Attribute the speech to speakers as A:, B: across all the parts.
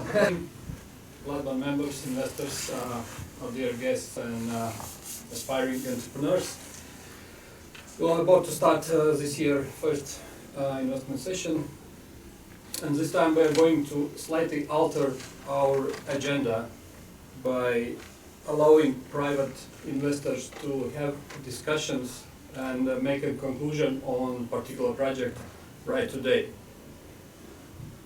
A: LatBan members, investors, our dear guests, and aspiring entrepreneurs. We are about to start this year first investment session, and this time we are going to slightly alter our agenda by allowing private investors to have discussions and make a conclusion on particular project right today.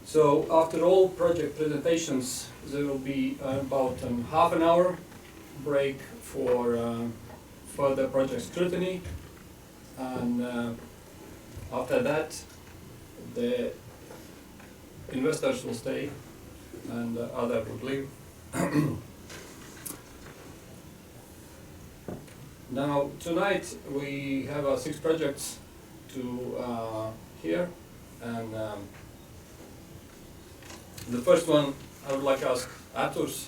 A: So after all project presentations, there will be about half an hour break for further project scrutiny, and after that the investors will stay and others will leave. Now tonight we have 6 projects to hear, and the first one I would like to ask Aptolux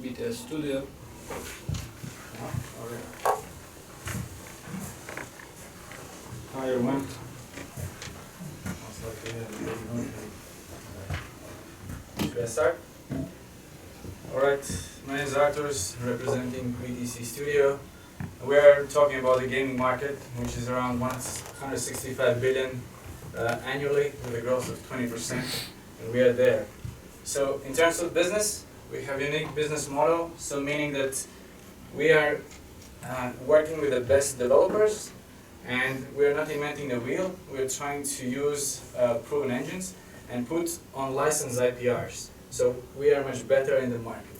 A: BTS Studio.
B: Hi everyone. Should I start? Alright, my name is Arturs, representing BTC Studio. We are talking about the gaming market, which is around 165 billion annually with a growth of 20%, and we are there. So in terms of business, we have a unique business model, so meaning that we are working with the best developers, and we are not inventing the wheel. We are trying to use proven engines and put on licensed IPRs. So we are much better in the market.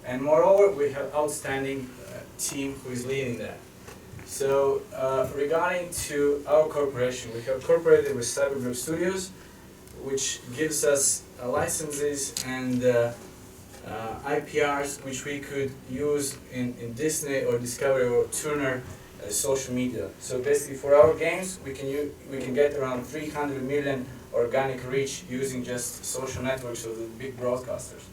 B: And moreover, we have outstanding team who is leading that. So regarding to our corporation, we have cooperated with Sizzapp Group Studios, which gives us licenses and IPRs which we could use in Disney or Discovery or Turner social media. So basically for our games we can get around 300 million organic reach using just social networks of the big broadcasters.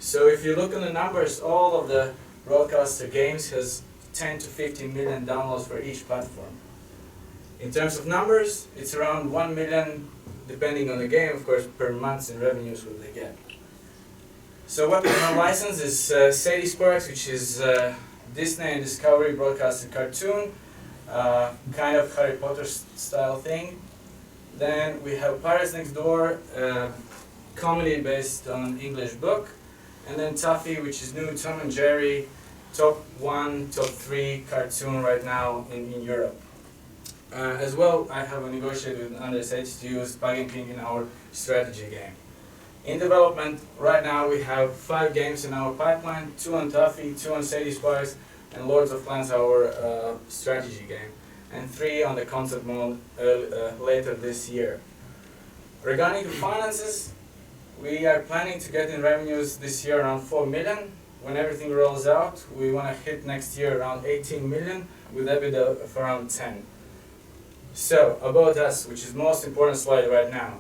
B: So if you look at the numbers, all of the broadcaster games has 10 to 15 million downloads for each platform. In terms of numbers, it's around 1 million, depending on the game, of course, per month in revenues what they get. So what we have licensed is Sadie Sparks, which is Disney and Discovery broadcasted cartoon, kind of Harry Potter style thing. Then we have Pirates Next Door, comedy based on English book. And then Tuffy, which is new Tom and Jerry, top 1, top 3 cartoon right now in Europe. As well, I have negotiated with Undersage to use Bug and King in our strategy game. In development, right now we have 5 games in our pipeline, 2 on Tuffy, 2 on Sadie Sparks, and Lords of Clans, our strategy game, and 3 on the concept mode later this year. Regarding the finances, we are planning to get in revenues this year around 4 million. When everything rolls out, we want to hit next year around 18 million with EBITDA of around 10. So, about us, which is the most important slide right now.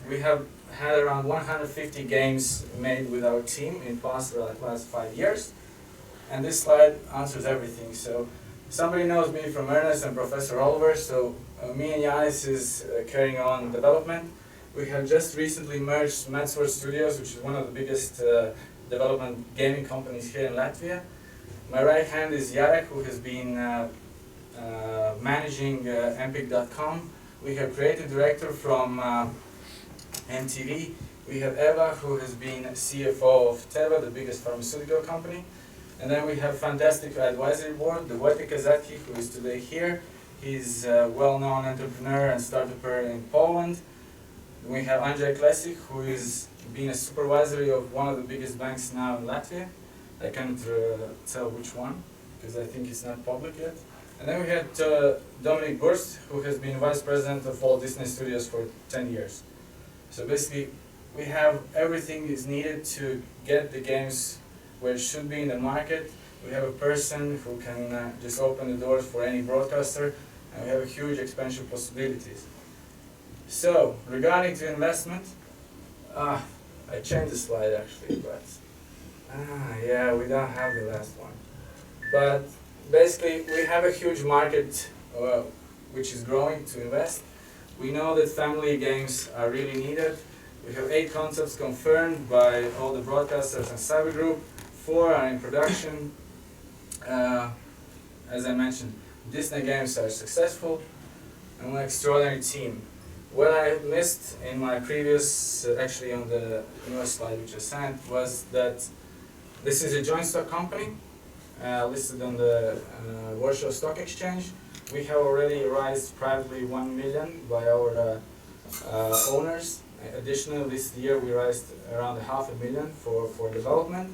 B: We have had around 150 games made with our team in past 5 years. And this slide answers everything. So, somebody knows me from Ernest and Professor Oliver, so me and Yanis is carrying on development. We have just recently merged Madsword Studios, which is one of the biggest development gaming companies here in Latvia. My right hand is Jarek, who has been managing Empik.com. We have creative director from MTV. We have Eva, who has been CFO of Teva, the biggest pharmaceutical company. And then we have fantastic advisory board, the Wojtek Kazaki, who is today here. He's a well-known entrepreneur and startuper in Poland. We have Andrzej Klesik, who is being a supervisory of one of the biggest banks now in Latvia. I can't tell which one, because I think it's not public yet. And then we had Dominic Burst, who has been vice president of Walt Disney Studios for 10 years. So basically, we have everything is needed to get the games where it should be in the market. We have a person who can just open the doors for any broadcaster, and we have a huge expansion possibilities. So, regarding to investment, I changed the slide actually, but yeah, we don't have the last one. But basically, we have a huge market which is growing to invest. We know that family games are really needed. We have 8 concepts confirmed by all the broadcasters and Cyber Group. 4 are in production. As I mentioned, Disney games are successful, and an extraordinary team. What I missed in my previous, actually on the newest slide which I sent, was that this is a joint stock company listed on the Warsaw Stock Exchange. We have already raised privately 1 million by our owners. Additionally, this year we raised around $500,000 for development.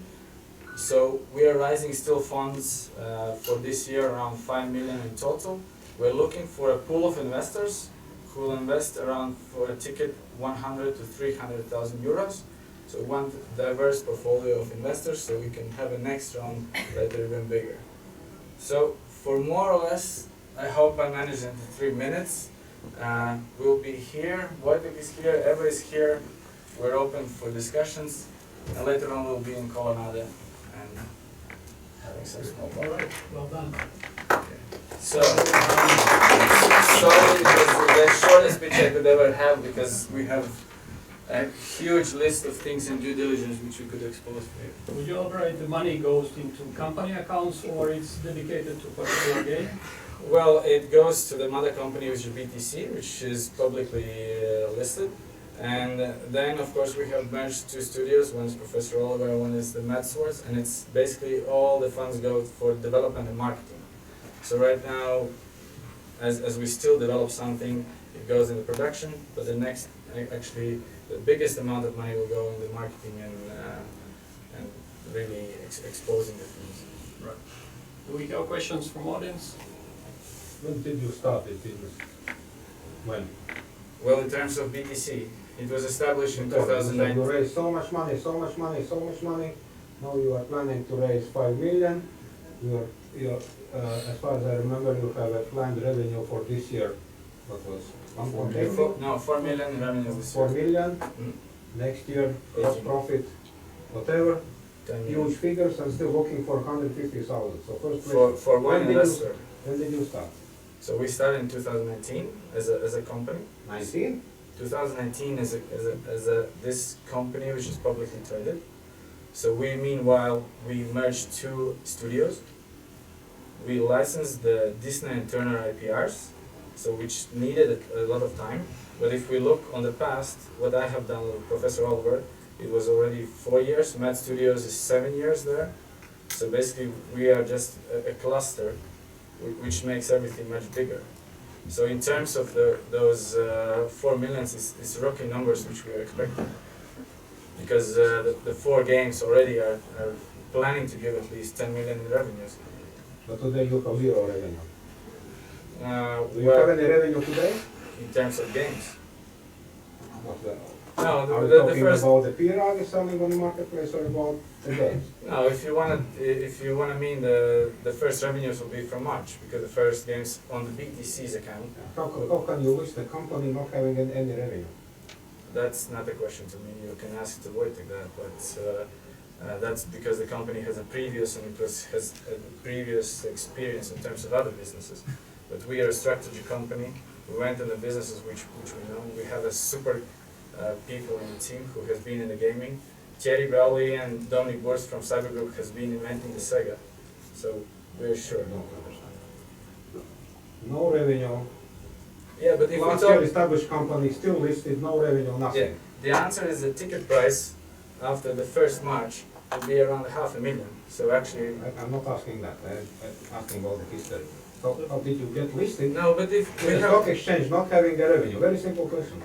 B: So we are raising still funds for this year, around 5 million in total. We're looking for a pool of investors who will invest around, for a ticket, 100 to 300,000 euros. So we want a diverse portfolio of investors so we can have a next round later even bigger. So for more or less, I hope I managed in 3 minutes. We'll be here, Wojtek is here, Eva is here. We're open for discussions, and later on we'll be in Colorado and having some small talk.
C: All right, well done.
B: So, sorry, it was the shortest speech I could ever have because we have a huge list of things in due diligence which we could expose for you.
A: Would you elaborate, the money goes into company accounts or it's dedicated to particular game?
B: Well, it goes to the mother company, which is BTC, which is publicly listed. And then, of course, we have merged 2 studios. One is Professor Oliver, one is the Mad Swords, and it's basically all the funds go for development and marketing. So right now, as we still develop something, it goes into production, but the next, actually, the biggest amount of money will go in the marketing and really exposing the things.
A: Right. Do we have questions from audience?
D: When did you start the business? When?
B: Well, in terms of BTC, it was established in
D: Because
B: 2009.
D: you raised so much money, so much money, so much money. Now you are planning to raise 5 million. As far as I remember, you have a planned revenue for this year. What was 1.8?
B: No, 4 million in revenue this
D: 4
B: year.
D: million.
B: Mm.
D: Next year, gross
B: 18.
D: profit, whatever.
B: 10 million.
D: Huge figures and still looking for 150,000. So first question,
B: For one investor.
D: when did you start?
B: So we started in 2019 as a company.
D: 19?
B: 2019 this company which is publicly traded. So we meanwhile we merged 2 studios. We licensed the Disney and Turner IPRs, so which needed a lot of time. But if we look on the past, what I have done with Professor Oliver, it was already 4 years. Mad Studios is 7 years there. So basically we are just a cluster which makes everything much bigger. So in terms of those 4 millions, it's rocky numbers which we are expecting. Because the 4 games already are planning to give at least 10 million in revenues.
D: But today you have 0 revenue. Do you
B: Well,
D: have any revenue today?
B: in terms of games.
D: What the?
B: No,
D: Are we
B: the
D: talking
B: first.
D: about the PRAG selling on the marketplace or about the games?
B: No, if you wanna mean the first revenues will be from March, because the first games on the BTC's account.
D: How can you list the company not having any revenue?
B: That's not a question to me. You can ask to Wojtek that, but that's because the company has a previous has a previous experience in terms of other businesses. But we are a strategy company. We went in the businesses which we know. We have a super people in the team who has been in the gaming. Thierry Brawley and Dominic Burst from Cyber Group has been inventing the Sega. So we're sure.
D: No revenue.
B: Yeah, but if we
D: Last year
B: talk,
D: established company, still listed, no revenue,
B: yeah,
D: nothing.
B: the answer is the ticket price after the first March will be around $500,000. So actually,
D: I'm not asking that, I'm asking about the history. How did you get listed?
B: no, but if we
D: The
B: have,
D: stock exchange not having a revenue, very simple question.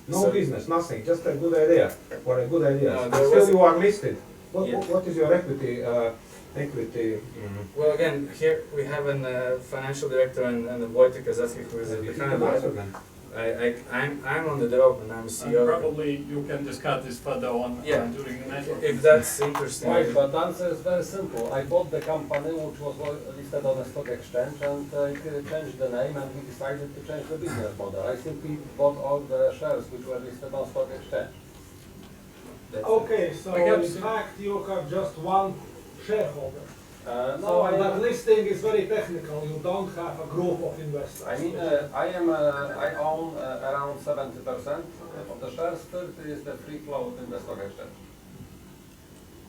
D: No
B: So-
D: business, nothing, just a good idea, or a good idea.
B: No, there
D: Still
B: was-
D: you are listed.
B: Yeah.
D: What is your equity?
B: well, again, here we have a financial director and Wojtek Kazacki, who is
D: You
B: the
D: can
B: kind of.
D: answer then.
B: I'm on the development. I'm a
A: And
B: CEO.
A: probably you can discuss this further on
B: Yeah.
A: during the network.
B: If that's interesting.
E: Right, but the answer is very simple. I bought the company which was listed on a stock exchange and changed the name, and we decided to change the business model. I simply bought all the shares which were listed on stock exchange.
B: That's
C: Okay, so
A: Perhaps
C: in
A: you-
C: fact you have just one shareholder.
E: No,
C: So
E: I
C: that
E: am,
C: listing is very technical, you don't have a group of investors.
E: I mean, I own around 70% of the shares, 30 is the free float in the stock exchange.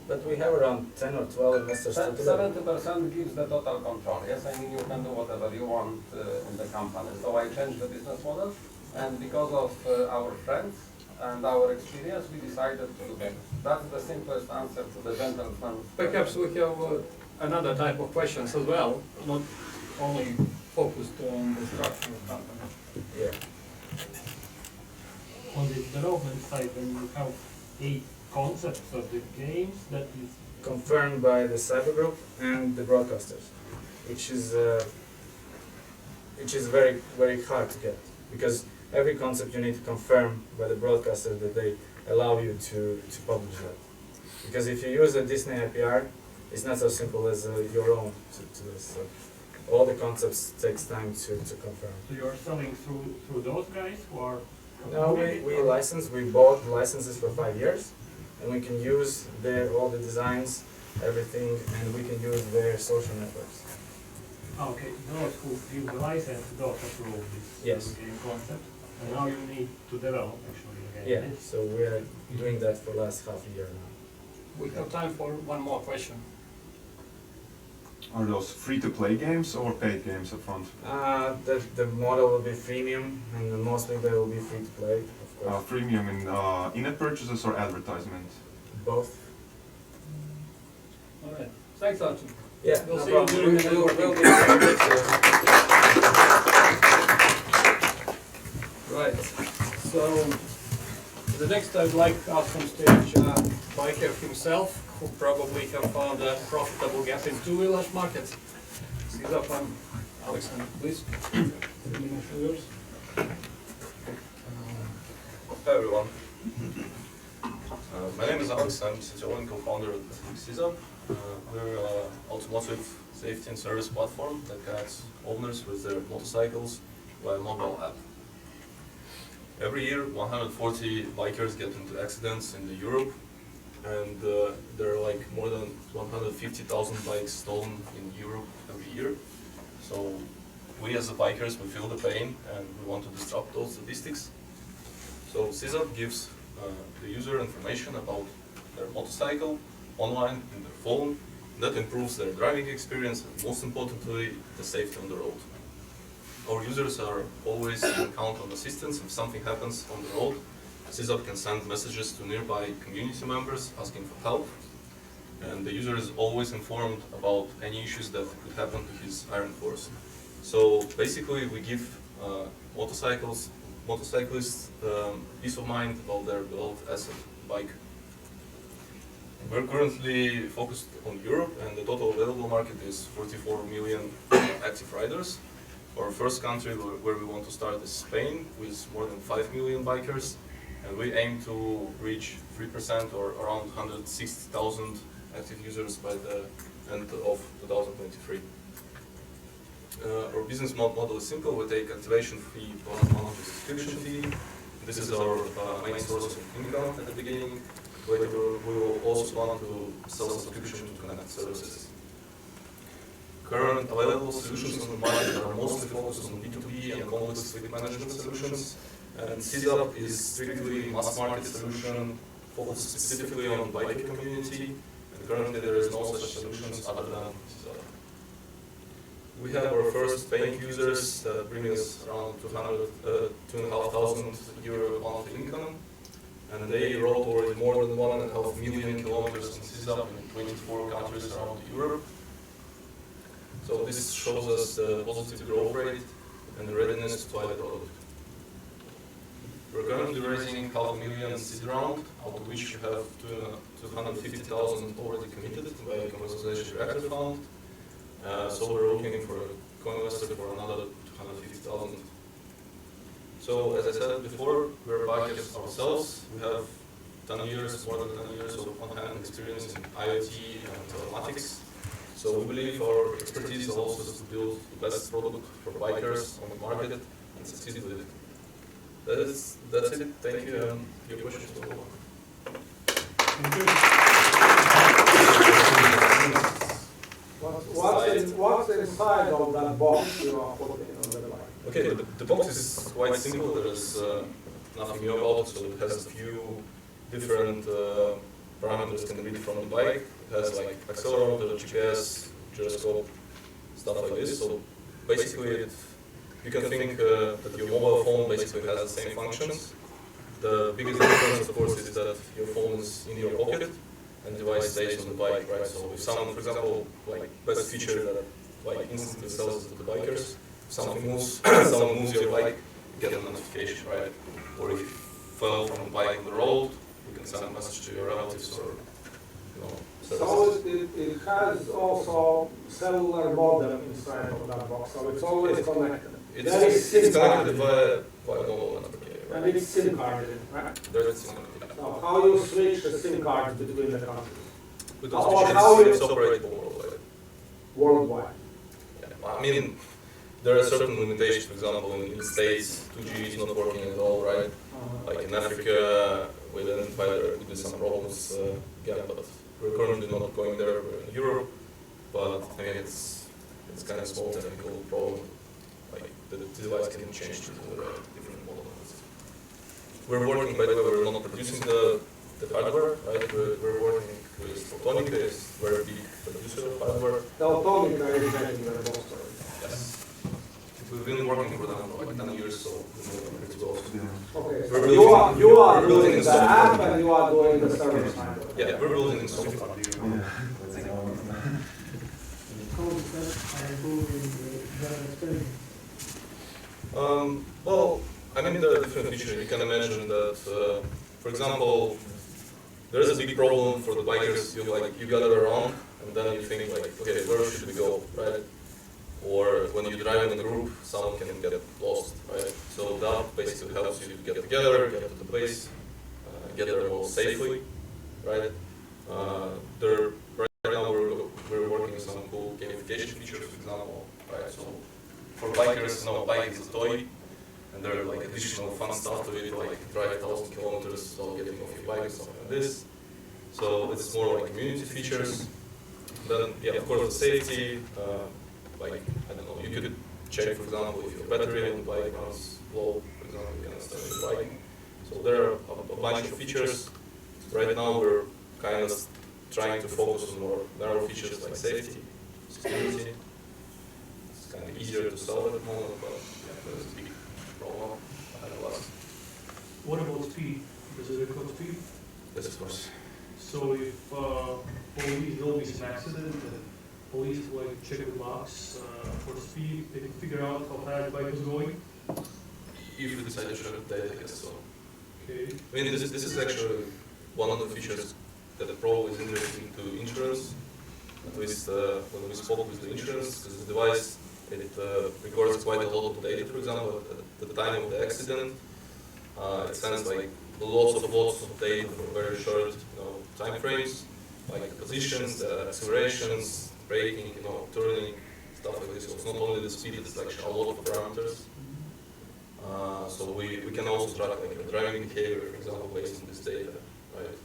B: But we have around 10 or 12 investors today.
E: 70% gives the total control. Yes, I mean you can do whatever you want in the company. So I changed the business model, and because of our friends and our experience, we decided to do that. That's the simplest answer to the gentleman.
A: Perhaps we have another type of questions as well, not only focused on the structure of the company.
B: Yeah.
F: On the development side, when you have 8 concepts of the games, that is
B: Confirmed by the Sizzapp group and the broadcasters, which is very hard to get, because every concept you need to confirm by the broadcaster that they allow you to publish that. Because if you use a Disney IPR, it's not so simple as your own to this. So all the concepts takes time to confirm.
F: so you're selling through those guys who are.
B: No, we license. We bought licenses for 5 years, and we can use all the designs, everything, and we can use their social networks.
F: Okay, those who give the license, those approve this
B: Yes.
F: game concept, and now you need to develop actually the game.
B: Yeah, so we are doing that for the last half a year now.
A: We have time for one more question.
G: Are those free-to-play games or paid games upfront?
B: The model will be freemium, and mostly they will be free to play, of course.
G: Freemium in in-app purchases or advertisement?
B: Both.
A: All right. Thanks, Archie.
B: Yeah,
A: We'll
B: no
A: see you
B: problem.
A: during the
B: We'll
A: networking. Right. So the next I'd like to ask on stage biker himself, who probably have found a profitable gap in two-wheelers market. Sizzapp and Alexander, please. Yours.
H: Hi everyone. My name is Alex, I'm CTO and co-founder at Sizzapp. We're an automotive safety and service platform that guides owners with their motorcycles via mobile app. Every year, 140 bikers get into accidents in Europe, and there are like more than 150,000 bikes stolen in Europe every year. So we as the bikers, we feel the pain and we want to disrupt those statistics. So Sizzapp gives the user information about their motorcycle online in their phone. That improves their driving experience and, most importantly, the safety on the road. Our users are always count on assistance if something happens on the road. Sizzapp can send messages to nearby community members asking for help, and the user is always informed about any issues that could happen to his iron horse. So basically, we give motorcyclists peace of mind about their beloved asset, bike. We're currently focused on Europe, and the total available market is 44 million active riders. Our first country where we want to start is Spain, with more than 5 million bikers, and we aim to reach 3% or around 160,000 active users by the end of 2023. Our business model is simple. We take activation fee plus monthly subscription fee. This is our main source of income at the beginning. Later, we will also want to sell subscription to connect services. Current available solutions on the market are mostly focused on B2B and complex fleet management solutions, and Sizzapp is strictly mass market solution focused specifically on biker community, and currently there is no such solutions other than Sizzapp. We have our first paying users that bring us around 2,500 euro monthly income, and they rode over more than 1.5 million kilometers on Sizzapp in 24 countries around Europe. So this shows us the positive growth rate and the readiness to buy the product. We're currently raising $500,000 seed round, out of which we have 250,000 already committed by a commercialization reactor fund. So we're looking for a co-investor for another 250,000. So as I said before, we're bikers ourselves. We have 10 years, more than 10 years of on-hand experience in IoT and telematics. So we believe our expertise allows us to build the best product for bikers on the market and succeed with it. That's it. Thank you, and your questions will go on.
C: What's inside of that box you are putting on the bike?
H: Okay, the box is quite simple. There is nothing new about it. So it has a few different parameters can read from the bike. It has like accelerometer, GPS, gyroscope, stuff like this. So basically, you can think that your mobile phone basically has the same functions. The biggest difference, of course, is that your phone is in your pocket and the device stays on the bike, right? So if someone, for example, like best feature that like instantly sells to the bikers, if something moves, someone moves your bike, you get a notification, right? Or if you fell from a bike on the road, you can send a message to your relatives or, you know,
C: So
H: services.
C: it has also cellular modem inside of that box, so it's always connected. There is SIM
H: It's connected
C: card,
H: via mobile network,
C: and
H: right?
C: it's SIM carded, right?
H: There's SIM card.
C: So how you switch the SIM cards between the countries?
H: With
C: Or
H: those
C: how
H: features,
C: you-
H: it's operable worldwide.
C: Worldwide.
H: Yeah, I mean, there are certain limitations. For example, in the States, 2G is not working at all, right? Like in Africa, we identified there could be some problems again, but we're currently not going there. We're in Europe, but I mean, it's kind of small technical problem. Like the device can change to the different models. We're working, by the way, we're not producing the hardware, right? We're working with Photonic, is very big producer of hardware.
C: The Automic is getting the box already.
H: Yes. We've been working for them for like 10 years, so we know them pretty well.
C: Okay, so
H: We're
C: you are
H: we're building
C: doing the
H: software.
C: app and you are doing the server side. of it.
H: Yeah, we're building in software. Well, I mean, there are different features. You can imagine that, for example, there is a big problem for the bikers. You gather around, and then you think like, okay, where should we go, right? Or when you drive in a group, someone can get lost, right? So that basically helps you to get together, get to the place, get there more safely, right? Right now we're working on some cool gamification features, for example, right? So for bikers, bike is a toy, and there are like additional fun stuff to it, like drive 1,000 kilometers without getting off your bike, something like this. So it's more like community features. Then, yeah, of course, the safety. Like, I don't know, you could check, for example, if your battery on the bike runs low, for example, you can start your bike. So there are a bunch of features. Right now we're kind of trying to focus on more narrow features like safety, security. It's kind of easier to solve at the moment, but yeah, there's a big problem ahead of us.
F: What about speed? Does it record speed?
H: Yes, of course.
F: So if there will be some accident, police like check the box for speed, they can figure out how fast the bike is going.
H: If you decide to share data, I guess so.
F: Okay.
H: I mean, this is actually one of the features that probably is interesting to insurance. At least when we spoke with the insurance, because the device it records quite a lot of data. For example, at the time of the accident, it sends like lots of data for very short time frames, like the positions, the accelerations, braking, turning, stuff like this. So it's not only the speed; it's actually a lot of parameters. So we can also track like the driving behavior, for example, based on this data, right?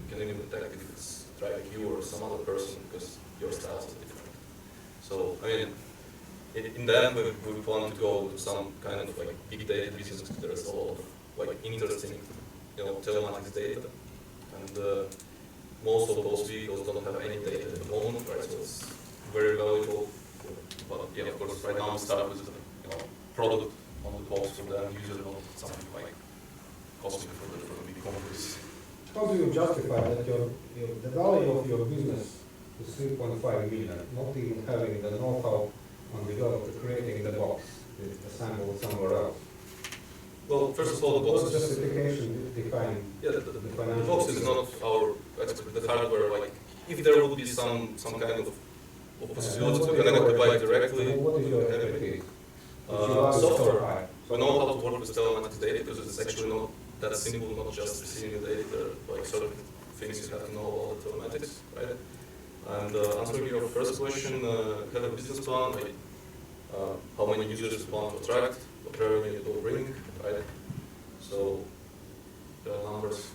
H: We can even detect if it's driving you or some other person because your styles are different. So I mean, in the end, we plan to go to some kind of like big data business because there's a lot of like interesting, telematics data, and most of those vehicles don't have any data at the moment, right? So it's very valuable. But yeah, of course, right now we start with product on the box for the end user, not something like costly for the big companies.
D: How do you justify that the value of your business is 3.5 million, not even having the know-how on creating the box, assembled somewhere else?
H: Well, first of all, the box
D: What's
H: is
D: justification behind
H: the box is not our expert. The hardware, like if there would be some kind of possibility to connect the bike directly,
D: What is your expertise?
H: software. We know how to work with telematics data because it's actually not that simple, not just receiving the data. There are like certain things you have to know about the telematics, right? And answering your first question, have a business plan, like how many users you want to attract, what revenue it will bring, right? So there are numbers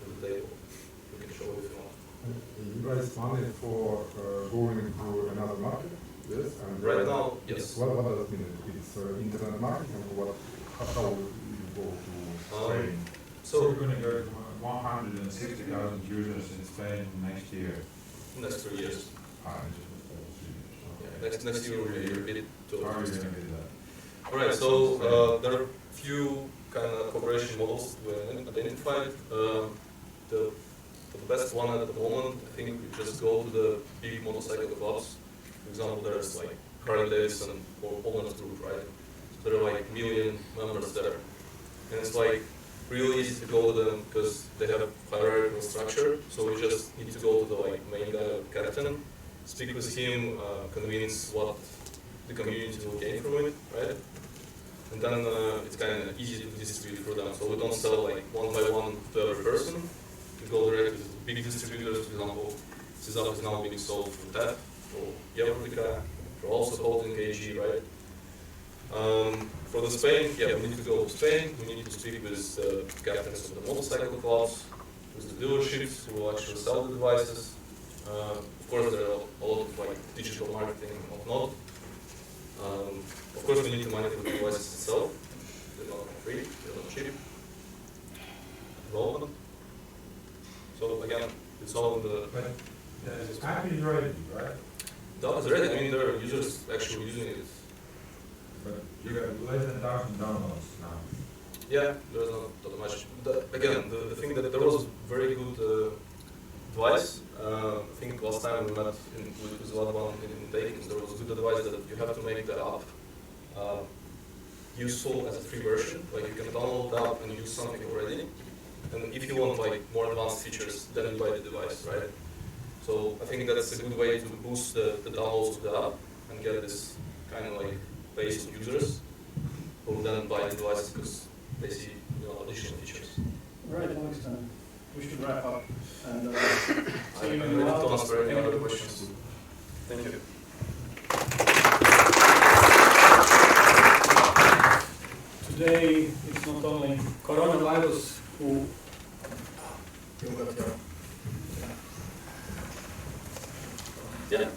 H: on the table. We can show if you want.
I: You raise money for going into another market, yes? And
H: Right now, yes.
I: What does it mean? It's internet marketing, or what? How go to Spain?
H: So
I: we're going to get 160,000 users in Spain next year.
H: next 3 years.
I: Yeah,
H: Next year will be a bit too.
I: How are you going to do that?
H: All right, so there are few kind of cooperation models we identified. The best one at the moment, I think, we just go to the big motorcycle clubs. For example, there's like Harley Davidson or Owners Group, right? So there are like million members there, and it's like really easy to go to them because they have hierarchical structure. So we just need to go to the like main guy, captain, speak with him, convince what the community will gain from it, right? And then it's kind of easy to distribute for them. So we don't sell like one by one to every person. We go directly to big distributors. For example, Sizzapp is now being sold for TAP, for Yevrotica, for also Holding AG, right? For the Spain, yeah, we need to go to Spain. We need to speak with the captains of the motorcycle clubs, with the dealerships who will actually sell the devices. Of course, there are a lot of like digital marketing and whatnot. Of course, we need to monitor the devices itself. They're not free, they're not cheap. Development. So again, it's all in the.
I: But the app is ready, right?
H: That is ready. I mean, there are users actually using it.
I: But you got less than 1,000 downloads now.
H: Yeah, there's not that much. Again, the thing that there was a very good device. I think last time we met with LatBan in Dayton, there was a good advice that you have to make the app useful as a free version. Like you can download the app and use something already. And if you want like more advanced features, then you buy the device, right? So I think that's a good way to boost the downloads of the app and get this kind of like base of users who then buy the device because they see additional features.
A: Right, Alex, we should wrap up. And
H: I'm ready to answer any other questions. Thank you.
A: Today, it's not only coronavirus who yeah,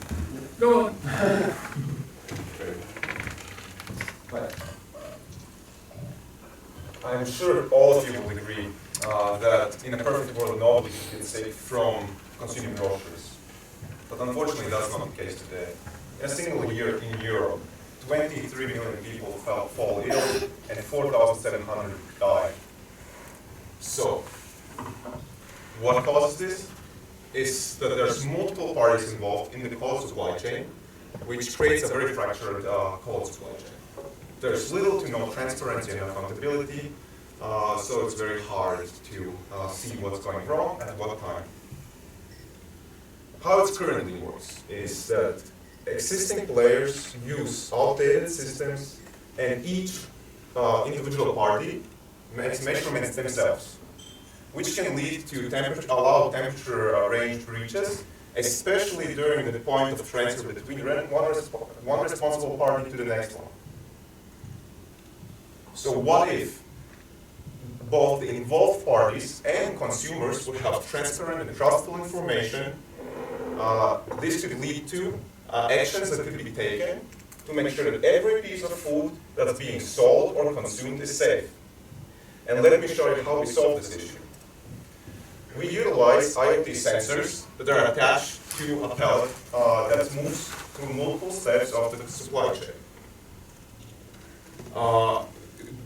A: go on.
J: I'm sure all of you will agree that in a perfect world nobody should get sick from consuming groceries. But unfortunately that's not the case today. In a single year in Europe, 23 million people fall ill and 4,700 die. So, what causes this is that there's multiple parties involved in the cold supply chain, which creates a very fractured cold supply chain. There's little to no transparency and accountability, so it's very hard to see what's going wrong at what time. How it currently works is that existing players use outdated systems and each individual party makes measurements themselves, which can lead to allow temperature range breaches, especially during the point of transfer between one responsible party to the next one. So what if both the involved parties and consumers would have transparent and trustful information? This could lead to actions that could be taken to make sure that every piece of food that's being sold or consumed is safe. And let me show you how we solve this issue. We utilize IoT sensors that are attached to a pallet that moves through multiple steps of the supply chain.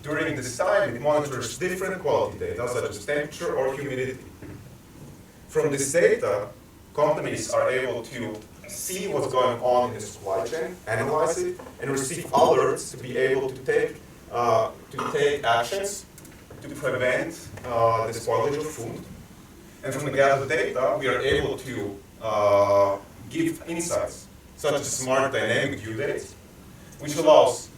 J: During this time, it monitors different quality data, such as temperature or humidity. From this data, companies are able to see what's going on in the supply chain, analyze it, and receive alerts to be able to take actions to prevent the spoilage of food. And from the gathered data, we are able to give insights, such as smart dynamic due dates, which allows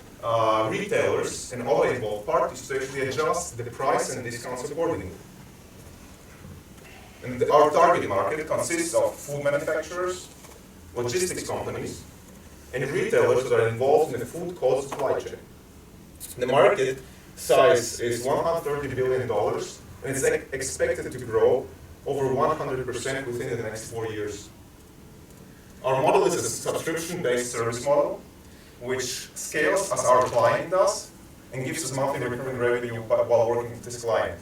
J: retailers and all involved parties to actually adjust the price and discounts accordingly. And our target market consists of food manufacturers, logistics companies, and retailers that are involved in the food cold supply chain. The market size is $130 billion, and it's expected to grow over 100% within the next 4 years. Our model is a subscription-based service model, which scales as our client does, and gives us monthly recurring revenue while working with this client.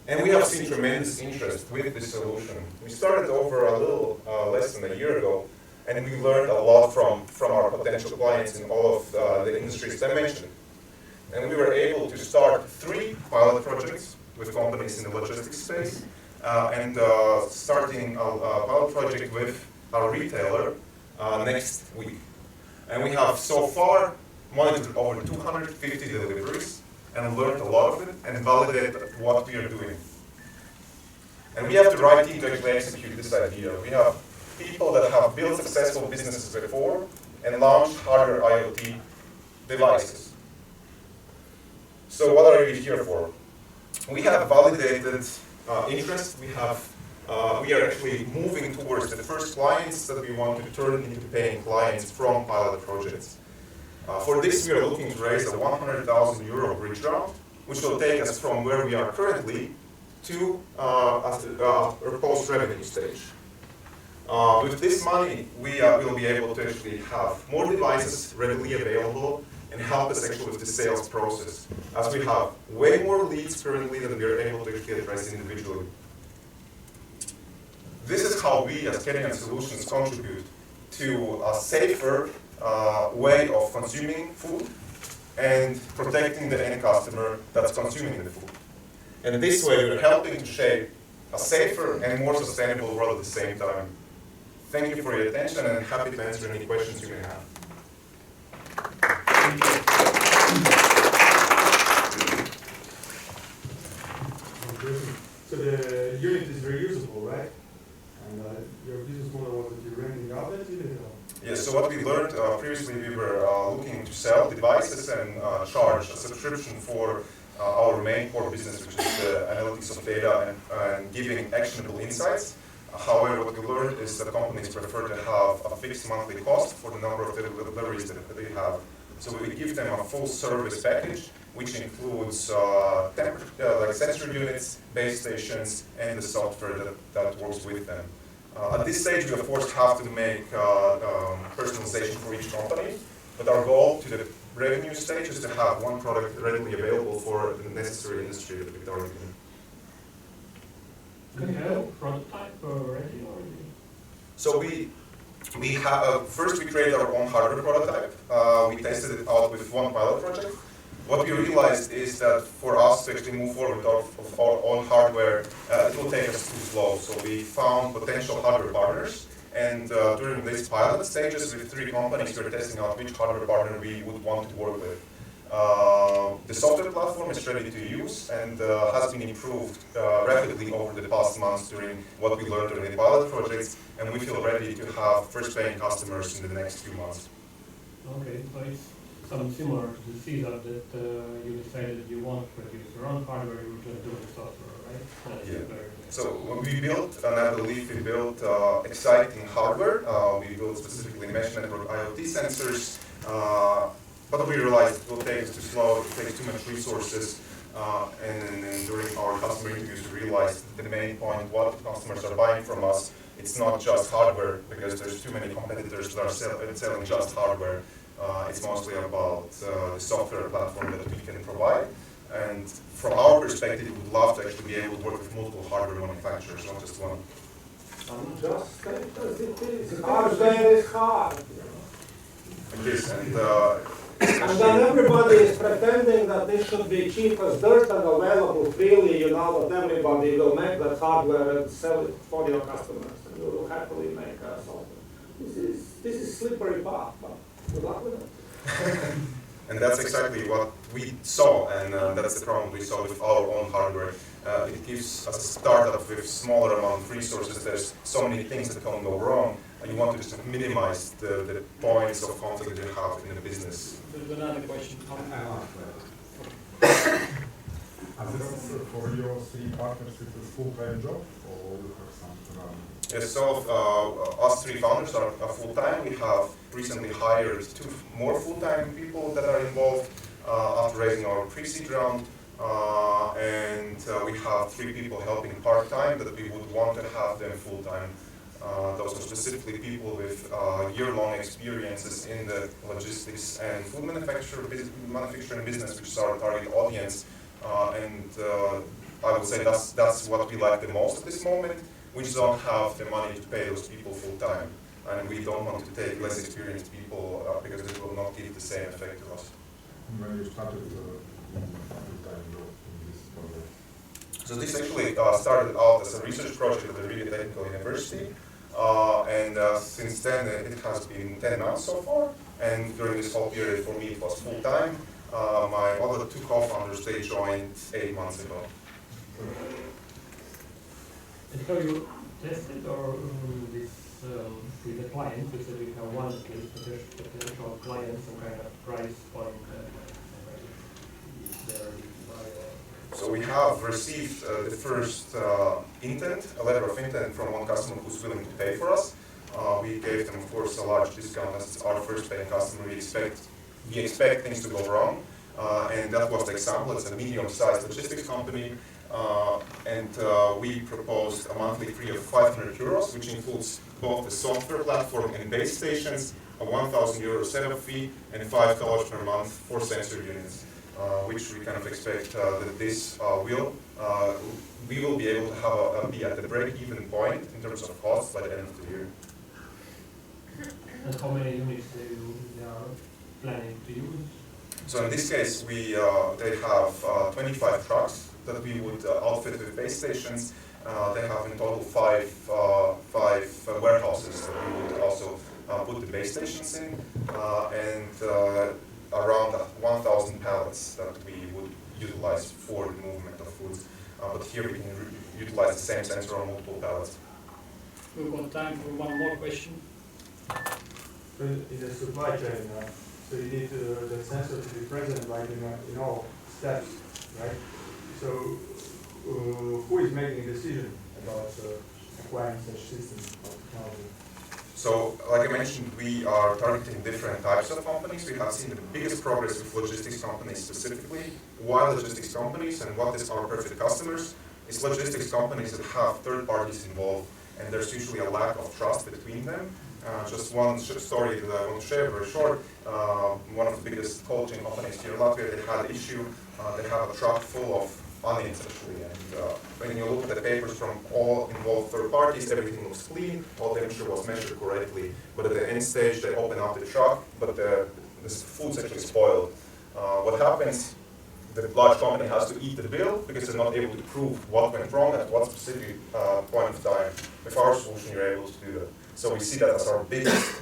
J: And we have seen tremendous interest with this solution. We started over a little less than a year ago, and we learned a lot from our potential clients in all of the industries I mentioned. And we were able to start 3 pilot projects with companies in the logistics space, and starting a pilot project with our retailer next week. And we have so far monitored over 250 deliveries and learned a lot of it and validated what we are doing. And we have the right team to actually execute this idea. We have people that have built successful businesses before and launched hardware IoT devices. So what are we here for? We have validated interest. We are actually moving towards the first clients that we want to turn into paying clients from pilot projects. For this, we are looking to raise a €100,000 bridge round, which will take us from where we are currently to our post-revenue stage. With this money, we will be able to actually have more devices readily available and help us actually with the sales process, as we have way more leads currently than we are able to actually address individually. This is how we as Kedeon Solutions contribute to a safer way of consuming food and protecting the end customer that's consuming the food. And this way we're helping to shape a safer and more sustainable world at the same time. Thank you for your attention, and I'm happy to answer any questions you may have.
I: So the unit is reusable, right? And your business model was that you're renting out that unit?
J: Yes, so what we learned previously, we were looking to sell devices and charge a subscription for our main core business, which is the analytics of data and giving actionable insights. However, what we learned is that companies prefer to have a fixed monthly cost for the number of deliveries that they have. So we give them a full service package, which includes like sensor units, base stations, and the software that works with them. At this stage, we of course have to make personalization for each company, but our goal to the revenue stage is to have one product readily available for the necessary industry that we're targeting.
F: Do you have a prototype already?
J: So we have first we created our own hardware prototype. We tested it out with one pilot project. What we realized is that for us to actually move forward with our own hardware, it will take us too slow. So we found potential hardware partners, and during these pilot stages with 3 companies, we were testing out which hardware partner we would want to work with. The software platform is ready to use and has been improved rapidly over the past months during what we learned during the pilot projects, and we feel ready to have first paying customers in the next few months.
F: Okay, so it's something similar to the Sizzapp that you decided you want to produce your own hardware, you just do the software, right?
J: Yeah. So when we built, and I believe we built exciting hardware, we built specifically mesh network IoT sensors, but we realized it will take us too slow, it takes too much resources, and then during our customer interviews we realized the main point, what customers are buying from us, it's not just hardware, because there's too many competitors that are selling just hardware. It's mostly about the software platform that we can provide. And from our perspective, we would love to actually be able to work with multiple hardware manufacturers, not just one.
C: Just because it is. Hardware is hard.
J: It is, and
C: then everybody is pretending that this should be cheap as dirt and available freely, you know, that everybody will make that hardware and sell it for your customers, and you will happily make software. This is slippery path, but good luck with it.
J: And that's exactly what we saw, and that's the problem we saw with our own hardware. It gives us a startup with smaller amount of resources. There's so many things that can go wrong, and you want to just minimize the points of conflict that you have in the business.
A: There's another question.
I: Is this for your 3 partners, it's a full-time job, or you have some around?
J: Yes, so us 3 founders are full-time. We have recently hired 2 more full-time people that are involved after raising our pre-seed round. And we have 3 people helping part-time that we would want to have them full-time. Those are specifically people with year-long experiences in the logistics and food manufacturing business, which is our target audience. I would say that's what we like the most at this moment. We just don't have the money to pay those people full-time. And we don't want to take less experienced people because it will not give the same effect to us.
I: When you started full-time job in this project?
J: So this actually started out as a research project at the Riga Technical University. Since then it has been 10 months so far. And during this whole period for me it was full-time. My other two co-founders, they joined 8 months ago.
K: And so you tested or this with the client, you said you have one at least potential client, some kind of price point.
J: So we have received the first intent, a letter of intent from one customer who's willing to pay for us. We gave them, of course, a large discount as it's our first paying customer. We expect things to go wrong, and that was the example. It's a medium-sized logistics company, we proposed a monthly fee of 500 euros, which includes both the software platform and base stations, a 1,000 euro setup fee, and $5 per month for sensor units, which we kind of expect that this we will be able to have be at the break-even point in terms of costs by the end of the year.
K: And how many units they are planning to use?
J: So in this case, they have 25 trucks that we would outfit with base stations. They have in total five warehouses that we would also put the base stations in, and around 1,000 pallets that we would utilize for the movement of goods. But here we can utilize the same sensor on multiple pallets.
A: We've got time for one more question.
L: In the supply chain, so you need the sensor to be present like in all steps, right? So who is making a decision about acquiring such systems of technology?
J: So, like I mentioned, we are targeting different types of companies. We have seen the biggest progress with logistics companies specifically. Why logistics companies and what is our perfect customers? It's logistics companies that have third parties involved, and there's usually a lack of trust between them. Just one story that I want to share very short. One of the biggest cold chain companies here in Latvia, they had an issue. They have a truck full of onions actually, and when you look at the papers from all involved third parties, everything looks clean, all temperature was measured correctly, but at the end stage they open up the truck, but the food's actually spoiled. What happens? The large company has to eat the bill because they're not able to prove what went wrong at what specific point of time. With our solution, you're able to do that. So we see that as our biggest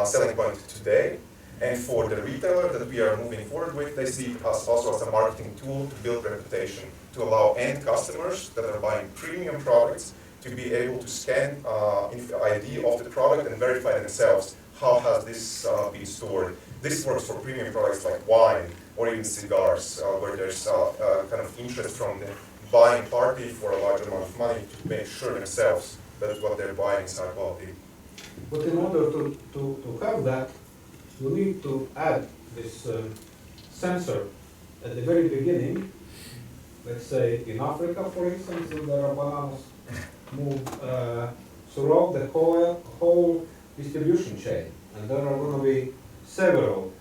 J: selling point today. And for the retailer that we are moving forward with, they see us also as a marketing tool to build reputation, to allow end customers that are buying premium products to be able to scan ID of the product and verify themselves how has this been stored. This works for premium products like wine or even cigars, where there's kind of interest from the buying party for a large amount of money to make sure themselves that what they're buying is high quality.
D: But in order to have that, you need to add this sensor at the very beginning. Let's say in Africa, for instance, there are bananas moved throughout the whole distribution chain, and there are going to be several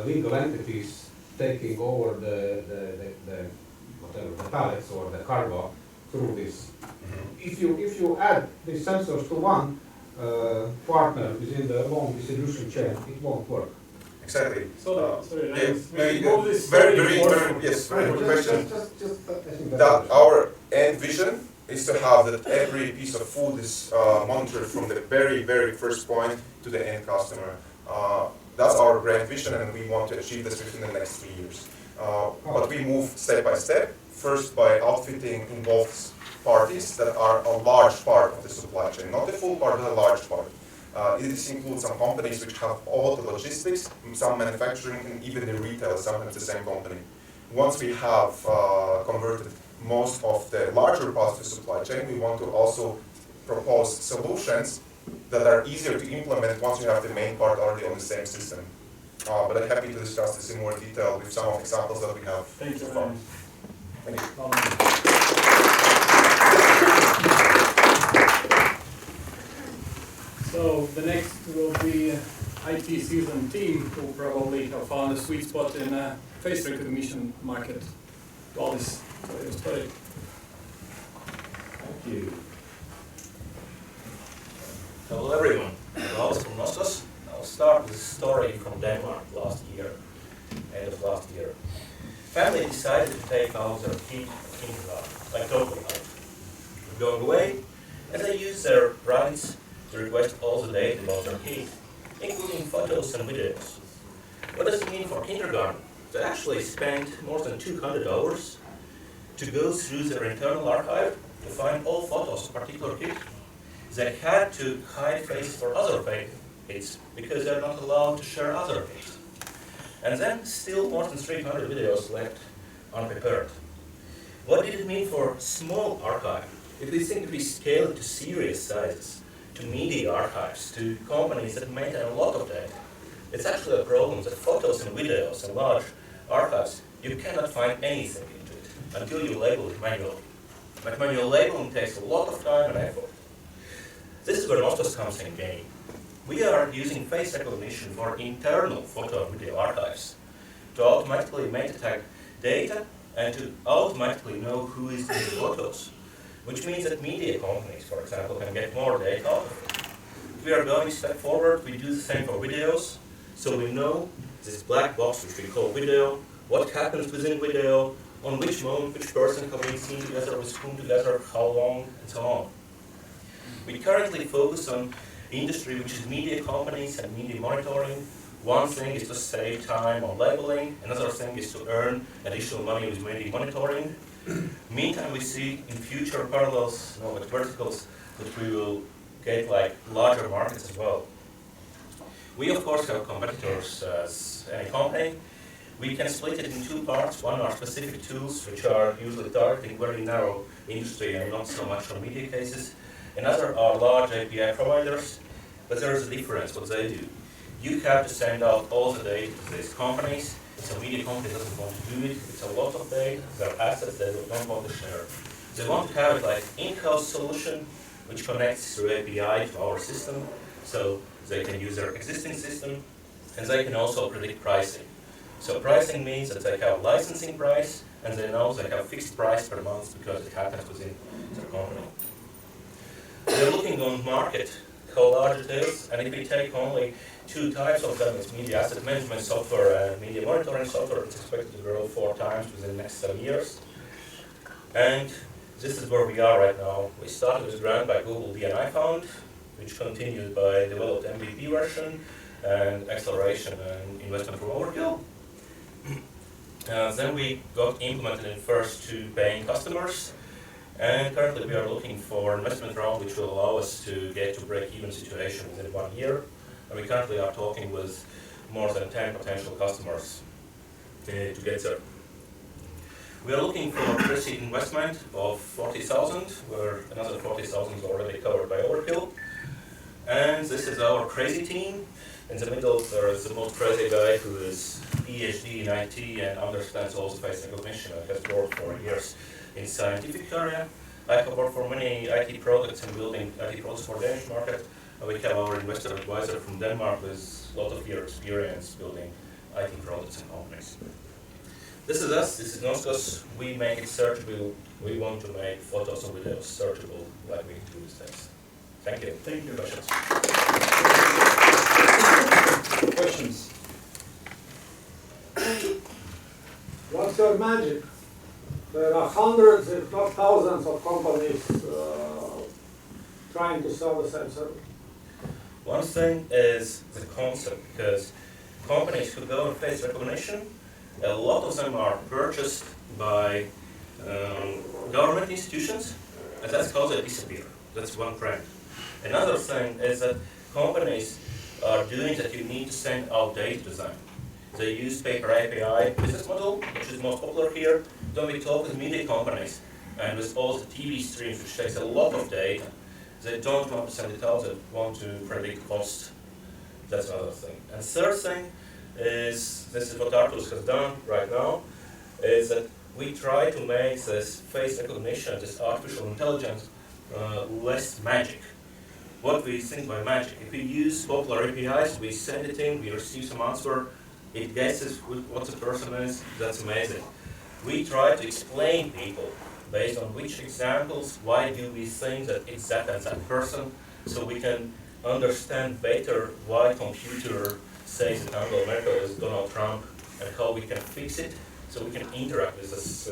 D: legal entities taking over the pallets or the cargo through this. If you add these sensors to one partner within the long distribution chain, it won't work.
J: Exactly.
A: Sorry,
J: very good question. That our end vision is to have that every piece of food is monitored from the very, very first point to the end customer. That's our grand vision, and we want to achieve this within the next 3 years. But we move step by step. First, by outfitting involved parties that are a large part of the supply chain, not the full part, but a large part. This includes some companies which have all the logistics, some manufacturing, and even the retail, sometimes the same company. Once we have converted most of the larger parts of the supply chain, we want to also propose solutions that are easier to implement once you have the main part already on the same system. But I'm happy to discuss this in more detail with some of the examples that we have so far. Thank you.
A: next will be IT seasoned team who probably have found a sweet spot in face recognition market. Valdis, tell your story.
M: Thank you. Hello everyone, Valdis from Noscos. I'll start with a story from Denmark last year, end of last year. Family decided to take out their kid to kindergarten, like totally out. Going away, and they used their rights to request all the data about their kid, including photos and videos. What does it mean for kindergarten? They actually spent more than 200 hours to go through their internal archive to find all photos of a particular kid. They had to hide faces for other kids because they're not allowed to share other kids. And then still more than 300 videos left unprepared. What did it mean for small archive? If we think we scale it to serious sizes, to media archives, to companies that maintain a lot of data, it's actually a problem that photos and videos and large archives, you cannot find anything into it until you label it manually. But manual labeling takes a lot of time and effort. This is where Noscos comes in game. We are using face recognition for internal photo and video archives to automatically meta-tag data and to automatically know who is in the photos, which means that media companies, for example, can get more data out of it. If we are going a step forward, we do the same for videos, so we know this black box which we call video, what happens within video, on which moment, which person have we seen together, with whom together, how long, and so on. We currently focus on industry which is media companies and media monitoring. One thing is to save time on labeling, another thing is to earn additional money with media monitoring. Meantime, we see in future parallels, with verticals, that we will get like larger markets as well. We of course have competitors as any company. We can split it in two parts. One are specific tools, which are usually targeting very narrow industry and not so much on media cases. Another are large API providers, but there is a difference what they do. You have to send out all the data to these companies. So media company doesn't want to do it. It's a lot of data. There are assets they don't want to share. They want to have it like in-house solution, which connects through API to our system, so they can use their existing system, and they can also predict pricing. So pricing means that they have licensing price, and they know they have fixed price per month because it happens within their company. They're looking on market, how large it is, and if we take only two types of them, it's media asset management software and media monitoring software. It's expected to grow 4 times within the next 7 years. And this is where we are right now. We started with a grant by Google D&I Fund, which continued by developed MVP version and acceleration and investment from Overkill. Then we got implemented in first 2 paying customers. And currently we are looking for investment round which will allow us to get to break-even situation within 1 year. And we currently are talking with more than 10 potential customers to get there. We are looking for a pre-seed investment of 40,000, where another 40,000 is already covered by Overkill. And this is our crazy team. In the middle there is the most crazy guy who is PhD in IT and understands all the face recognition and has worked for years in scientific area. I have worked for many IT products and building IT products for the Danish market. And we have our investor advisor from Denmark with a lot of year experience building IT products and companies. This is us, this is Noscos. We make it searchable. We want to make photos and videos searchable like we do these days. Thank you.
A: Thank you.
M: Questions?
A: Questions?
C: What's your magic? There are hundreds, if not thousands, of companies trying to sell the same service.
M: One thing is the concept, because companies who go in face recognition, a lot of them are purchased by government institutions, and that's how they disappear. That's one trend. Another thing is that companies are doing that you need to send out data to them. They use paper API business model, which is most popular here. Then we talk with media companies, and with all the TV streams, which takes a lot of data, they don't want to send it out, they want to predict cost. That's another thing. And third thing is, this is what Aptolux has done right now, is that we try to make this face recognition, this artificial intelligence, less magic. what we think by magic. If we use popular APIs, we send it in, we receive some answer, it guesses what the person is, that's amazing. We try to explain people based on which examples, why do we think that it's that and that person, so we can understand better why computer says that Angela Merkel is Donald Trump and how we can fix it, so we can interact with this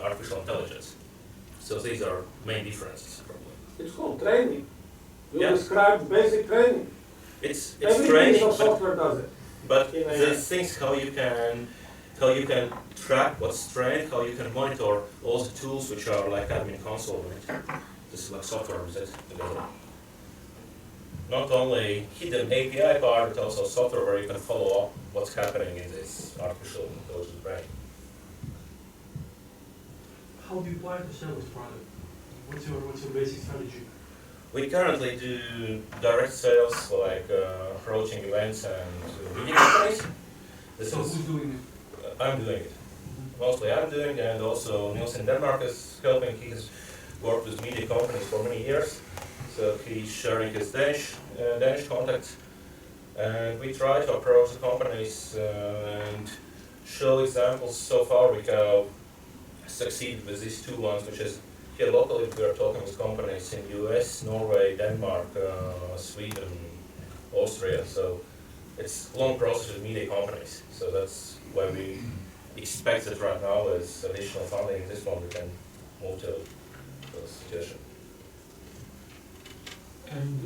M: artificial intelligence. So these are main differences, probably.
C: It's called training. You
M: Yeah.
C: described basic training.
M: It's
C: Every
M: training,
C: piece of software does it.
M: but
C: in
M: the
C: AI.
M: things how you can track what's trained, how you can monitor all the tools which are like admin console in it. This is like software with it together. Not only hidden API part, but also software where you can follow up what's happening in this artificial intelligence brain.
F: How do you plan to sell this product? What's your basic strategy?
M: We currently do direct sales, like approaching events and media companies. This
F: So
M: is,
F: who's doing it?
M: I'm doing it. Mostly I'm doing it, and also Niels in Denmark is helping. He has worked with media companies for many years, so he's sharing his Danish contacts. And we try to approach the companies and show examples. So far we have succeeded with these two ones, which is here locally we are talking with companies in US, Norway, Denmark, Sweden, Austria. So it's a long process with media companies. So that's why we expect that right now as additional funding in this one we can move to the situation.
K: And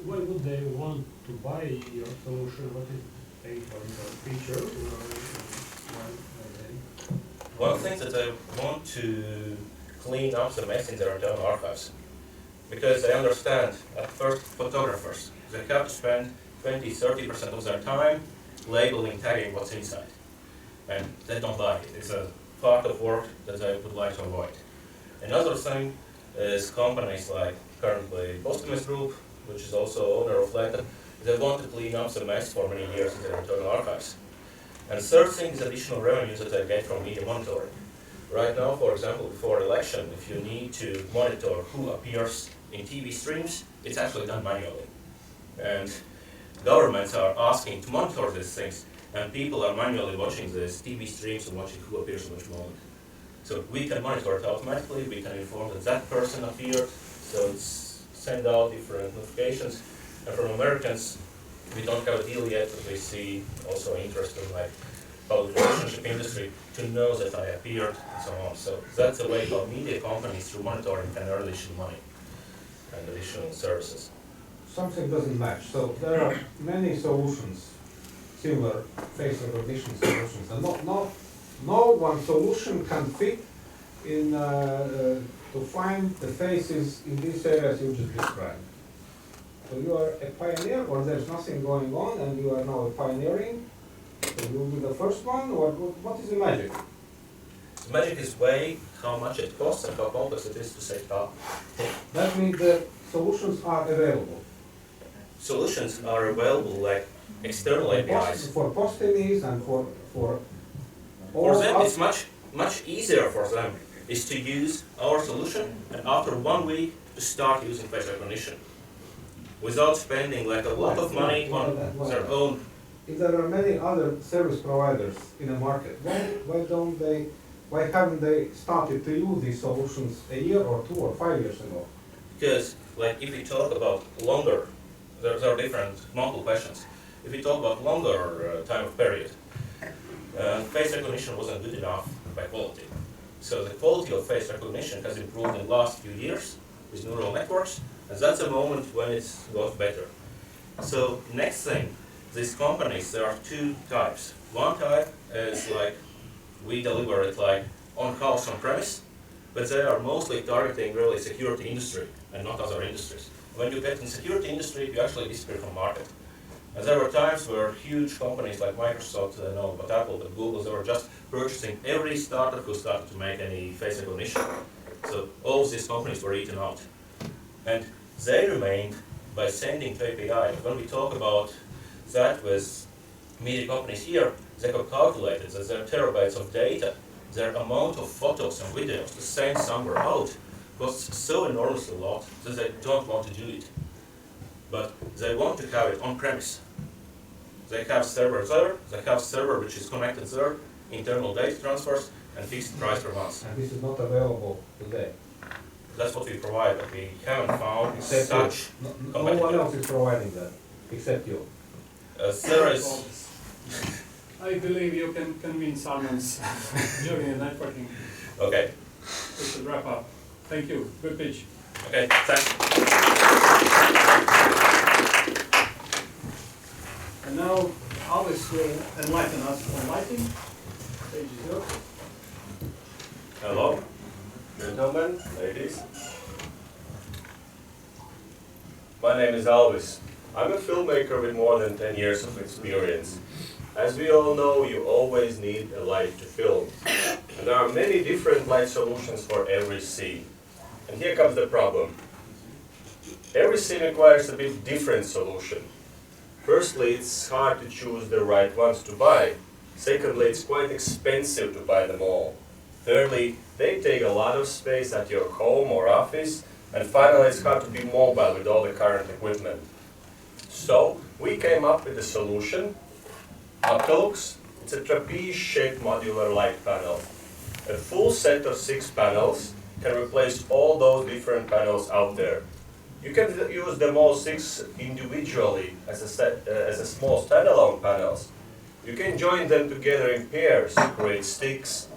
K: why would they want to buy your solution? What is the feature?
M: One thing that I want to clean up the mess in their internal archives, because I understand at first photographers, they have to spend 20-30% of their time labeling, tagging what's inside, and they don't like it. It's a part of work that I would like to avoid. Another thing is companies like currently Posthumus Group, which is also owner of LatBan, they want to clean up the mess for many years in their internal archives. And third thing is additional revenues that I get from media monitoring. Right now, for example, before election, if you need to monitor who appears in TV streams, it's actually done manually. And governments are asking to monitor these things, and people are manually watching these TV streams and watching who appears in which moment. So we can monitor it automatically, we can inform that that person appeared, so it's send out different notifications. And from Americans, we don't have a deal yet, but we see also interest in like public relationship industry to know that I appeared and so on. So that's a way how media companies through monitoring can earn additional money and additional services.
D: Something doesn't match. So there are many solutions, similar face recognition solutions, and no one solution can fit in to find the faces in these areas you just described. So you are a pioneer, or there's nothing going on, and you are now pioneering. So you'll be the first one, or what is the magic?
M: The magic is way how much it costs and how complex it is to set up.
D: That means the solutions are available.
M: Solutions are available like external APIs.
D: For Posthumus and for
M: For
D: all
M: them, it's much easier for them is to use our solution and after 1 week to start using face recognition without spending like a lot of money on their own.
D: If there are many other service providers in the market, why haven't they started to use these solutions a year or 2 or 5 years ago?
M: Because like if we talk about longer, there are different multiple questions. If we talk about longer time of period, face recognition wasn't good enough by quality. So the quality of face recognition has improved in the last few years with neural networks, and that's a moment when it got better. So next thing, these companies, there are two types. One type is like, we deliver it like on-house, on-premise, but they are mostly targeting really security industry and not other industries. When you get in security industry, you actually disappear from market. And there were times where huge companies like Microsoft, no, but Apple, but Google, they were just purchasing every startup who started to make any face recognition. So all of these companies were eaten out. And they remained by sending to API. When we talk about that with media companies here, they have calculated that their terabytes of data, their amount of photos and videos to send somewhere out costs so enormously a lot that they don't want to do it. but they want to have it on premise. They have server there, they have server which is connected there, internal data transfers, and fixed price per month.
D: And this is not available today.
M: That's what we provide, but we haven't found
D: Except
M: such
D: you. No one
M: competitive.
D: else is providing that, except you.
M: There is,
A: I believe you can convince Armands during the networking.
M: okay,
A: We should wrap up. Thank you. Good pitch.
M: okay, thanks.
A: And now Alice will enlighten us on lighting. Stage is yours.
N: Hello, gentlemen, ladies. My name is Alvis. I'm a filmmaker with more than 10 years of experience. As we all know, you always need a light to film. And there are many different light solutions for every scene. And here comes the problem. Every scene requires a bit different solution. Firstly, it's hard to choose the right ones to buy. Secondly, it's quite expensive to buy them all. Thirdly, they take a lot of space at your home or office. And finally, it's hard to be mobile with all the current equipment. So, we came up with a solution. Aptolux, it's a trapeze-shaped modular light panel. A full set of 6 panels can replace all those different panels out there. You can use them all 6 individually as a small standalone panels. You can join them together in pairs, create sticks,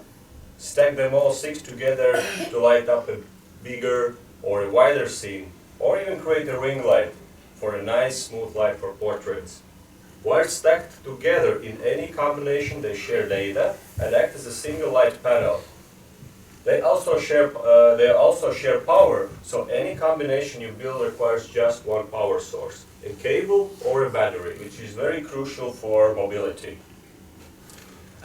N: stack them all 6 together to light up a bigger or a wider scene, or even create a ring light for a nice smooth light for portraits. While stacked together in any combination, they share data and act as a single light panel. They also share power, so any combination you build requires just one power source, a cable or a battery, which is very crucial for mobility.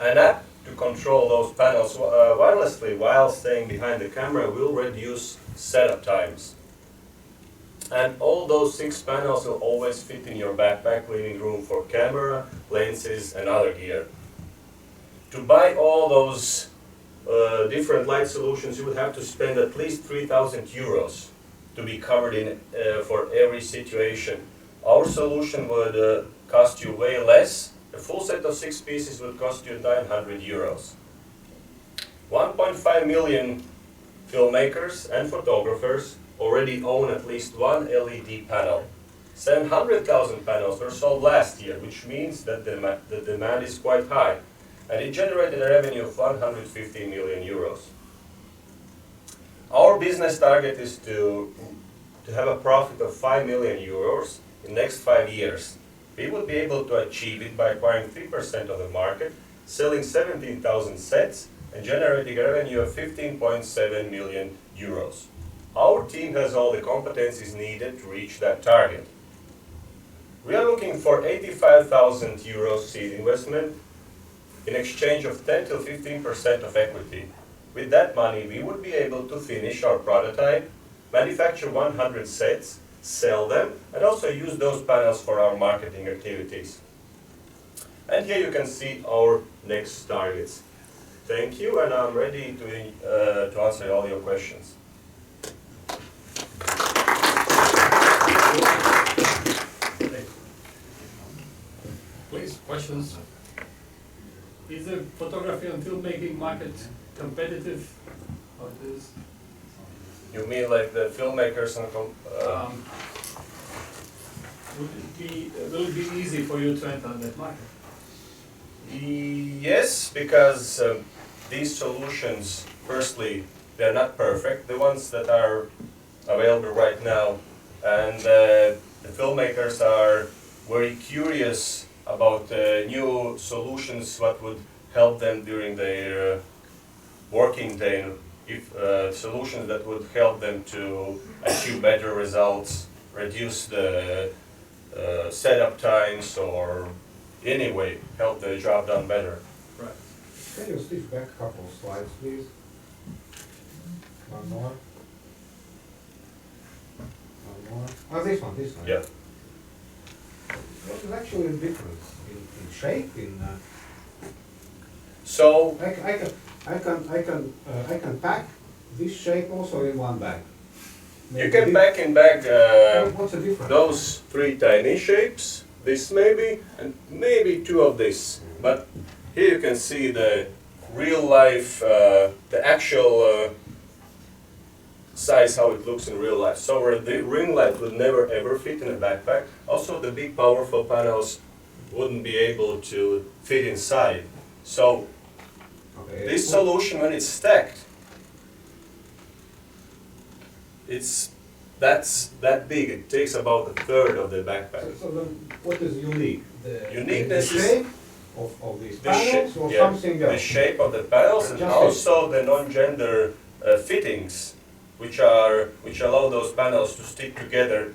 N: An app to control those panels wirelessly while staying behind the camera will reduce setup times. And all those 6 panels will always fit in your backpack, leaving room for camera, lenses, and other gear. To buy all those different light solutions, you would have to spend at least 3,000 euros to be covered in for every situation. Our solution would cost you way less. A full set of 6 pieces would cost you 900 euros. 1.5 million filmmakers and photographers already own at least one LED panel. 700,000 panels were sold last year, which means that the demand is quite high. And it generated a revenue of 150 million euros. Our business target is to have a profit of 5 million euros in the next 5 years. We would be able to achieve it by acquiring 3% of the market, selling 17,000 sets, and generating a revenue of 15.7 million euros. Our team has all the competencies needed to reach that target. We are looking for 85,000 euros seed investment in exchange of 10 to 15% of equity. With that money, we would be able to finish our prototype, manufacture 100 sets, sell them, and also use those panels for our marketing activities. And here you can see our next targets. Thank you, and I'm ready to answer all your questions.
A: Please, questions? Is the photography and filmmaking market competitive? How it is?
N: You mean like the filmmakers and
A: Will it be easy for you to enter that market?
N: Yes, because these solutions, firstly, they're not perfect, the ones that are available right now, and the filmmakers are very curious about new solutions, what would help them during their working day, if solutions that would help them to achieve better results, reduce the setup times, or anyway, help the job done better.
A: Right.
D: Can you switch back a couple of slides, please? One more. One more. Oh, this one, this one.
N: Yeah.
D: What is actually the difference in shape?
N: So
D: I can pack this shape also in one bag.
N: You can pack in bag
D: What's the difference?
N: those 3 tiny shapes, this maybe, and maybe 2 of this. But here you can see the real life, the actual size, how it looks in real life. So the ring light would never ever fit in a backpack. Also the big powerful panels wouldn't be able to fit inside. So this solution, when it's stacked, that's that big. It takes about 1/3 of the backpack.
D: So then what is unique?
N: Uniqueness
D: the
N: is
D: shape of these
N: the shape,
D: panels or something else?
N: the shape of the panels, and
D: Just
N: also the non-gender fittings, which allow those panels to stick together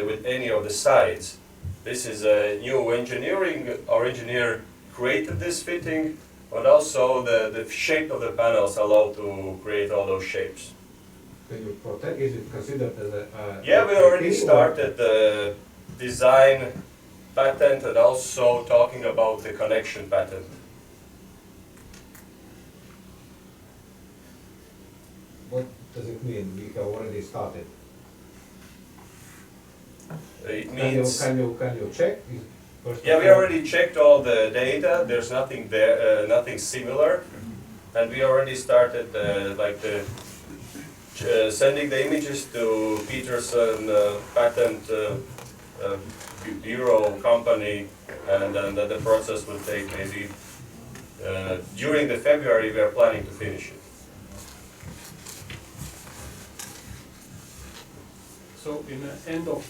N: with any of the sides. This is a new engineering. Our engineer created this fitting, but also the shape of the panels allow to create all those shapes.
D: Can you protect? Is it considered as a?
N: Yeah, we already started the design patent and also talking about the connection patent.
D: What does it mean? We have already started.
N: It means
D: Can you check?
N: yeah, we already checked all the data. There's nothing there, nothing similar, and we already started sending the images to Peterson patent bureau company, and then the process will take maybe during the February. We are planning to finish it.
A: So in the end of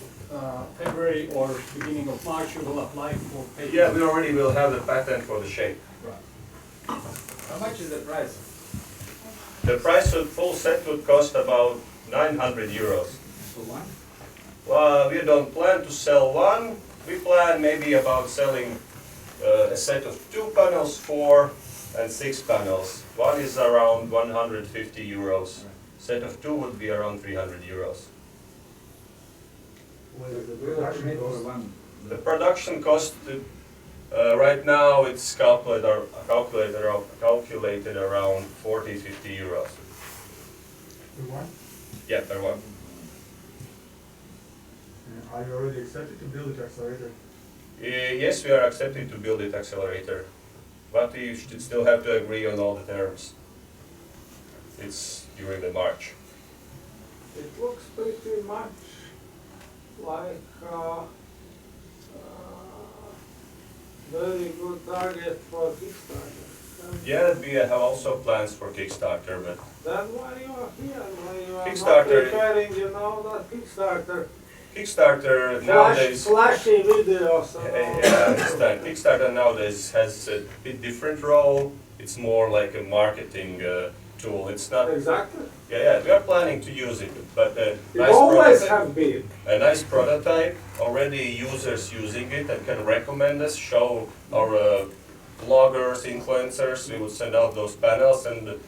A: February or beginning of March, you will apply for patent?
N: Yeah, we already will have the patent for the shape.
A: Right. How much is the price?
N: The price of full set would cost about 900 euros.
A: For one?
N: Well, we don't plan to sell one. We plan maybe about selling a set of 2 panels, 4 and 6 panels. One is around 150 euros. Set of 2 would be around 300 euros.
L: What is the production cost?
N: The production cost right now it's calculated around 40-50 euros.
L: The one?
N: Yeah, per one.
L: Are you already accepted to build it accelerator?
N: Yes, we are accepted to build it accelerator, but we should still have to agree on all the terms. It's during the March.
C: It looks pretty much like very good target for Kickstarter.
N: Yeah, we have also plans for Kickstarter, but
C: Then why you are here? Why you are
N: Kickstarter-
C: not preparing, that
N: Kickstarter nowadays.
C: flashy videos.
N: Yeah, I understand. Kickstarter nowadays has a bit different role. It's more like a marketing tool. It's not.
C: Exactly.
N: Yeah, we are planning to use it, but
C: It always
N: prototype-
C: have been.
N: a nice prototype, already users using it and can recommend us, show our bloggers, influencers. We will send out those panels, and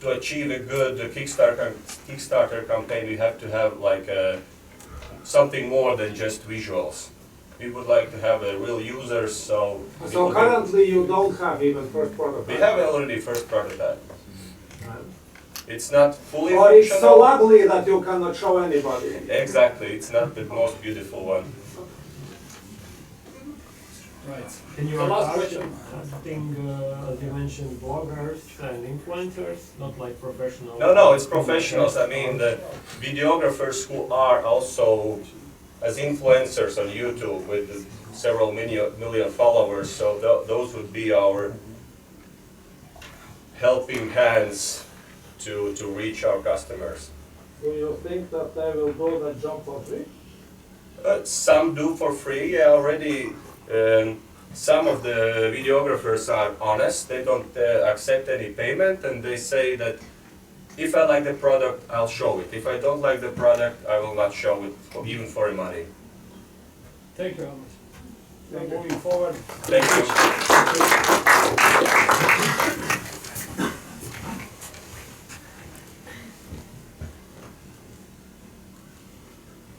N: to achieve a good Kickstarter campaign, we have to have like something more than just visuals. We would like to have a real users, so.
C: So currently you don't have even first prototype.
N: We have already first prototype. It's not fully
C: Or it's so
N: functional.
C: ugly that you cannot show anybody.
N: Exactly, it's not the most beautiful one.
A: Right.
K: Can you
A: The last
K: target
A: question.
K: something, as you mentioned, bloggers and influencers, not like professional?
N: No, it's professionals. I mean, the videographers who are also as influencers on YouTube with several million followers. So those would be our helping hands to reach our customers.
C: Do you think that they will do that job for free?
N: Some do for free. Yeah, already. Some of the videographers are honest. They don't accept any payment, and they say that if I like the product, I'll show it. If I don't like the product, I will not show it, even for money.
A: Thank you, Amos. Now moving forward.
N: Thank you.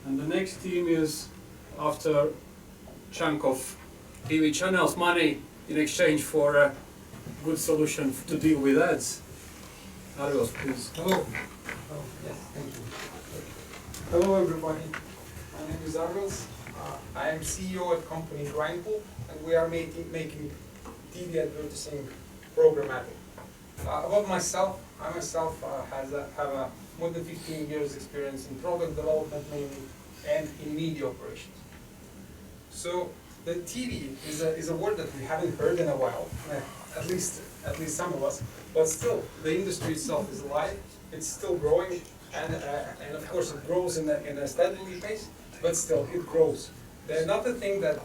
A: And the next team is after chunk of TV channels money in exchange for a good solution to deal with ads. Arios, please.
E: Hello. Oh, yes, thank you.
O: Hello everybody, my name is Arvils. I am CEO at company Grindpool, and we are making TV advertising programmatic. About myself, I myself have a more than 15 years experience in product development mainly and in media operations. So the TV is a word that we haven't heard in a while, at least some of us, but still the industry itself is alive, it's still growing. And of course it grows in a steadily pace, but still it grows. The another thing that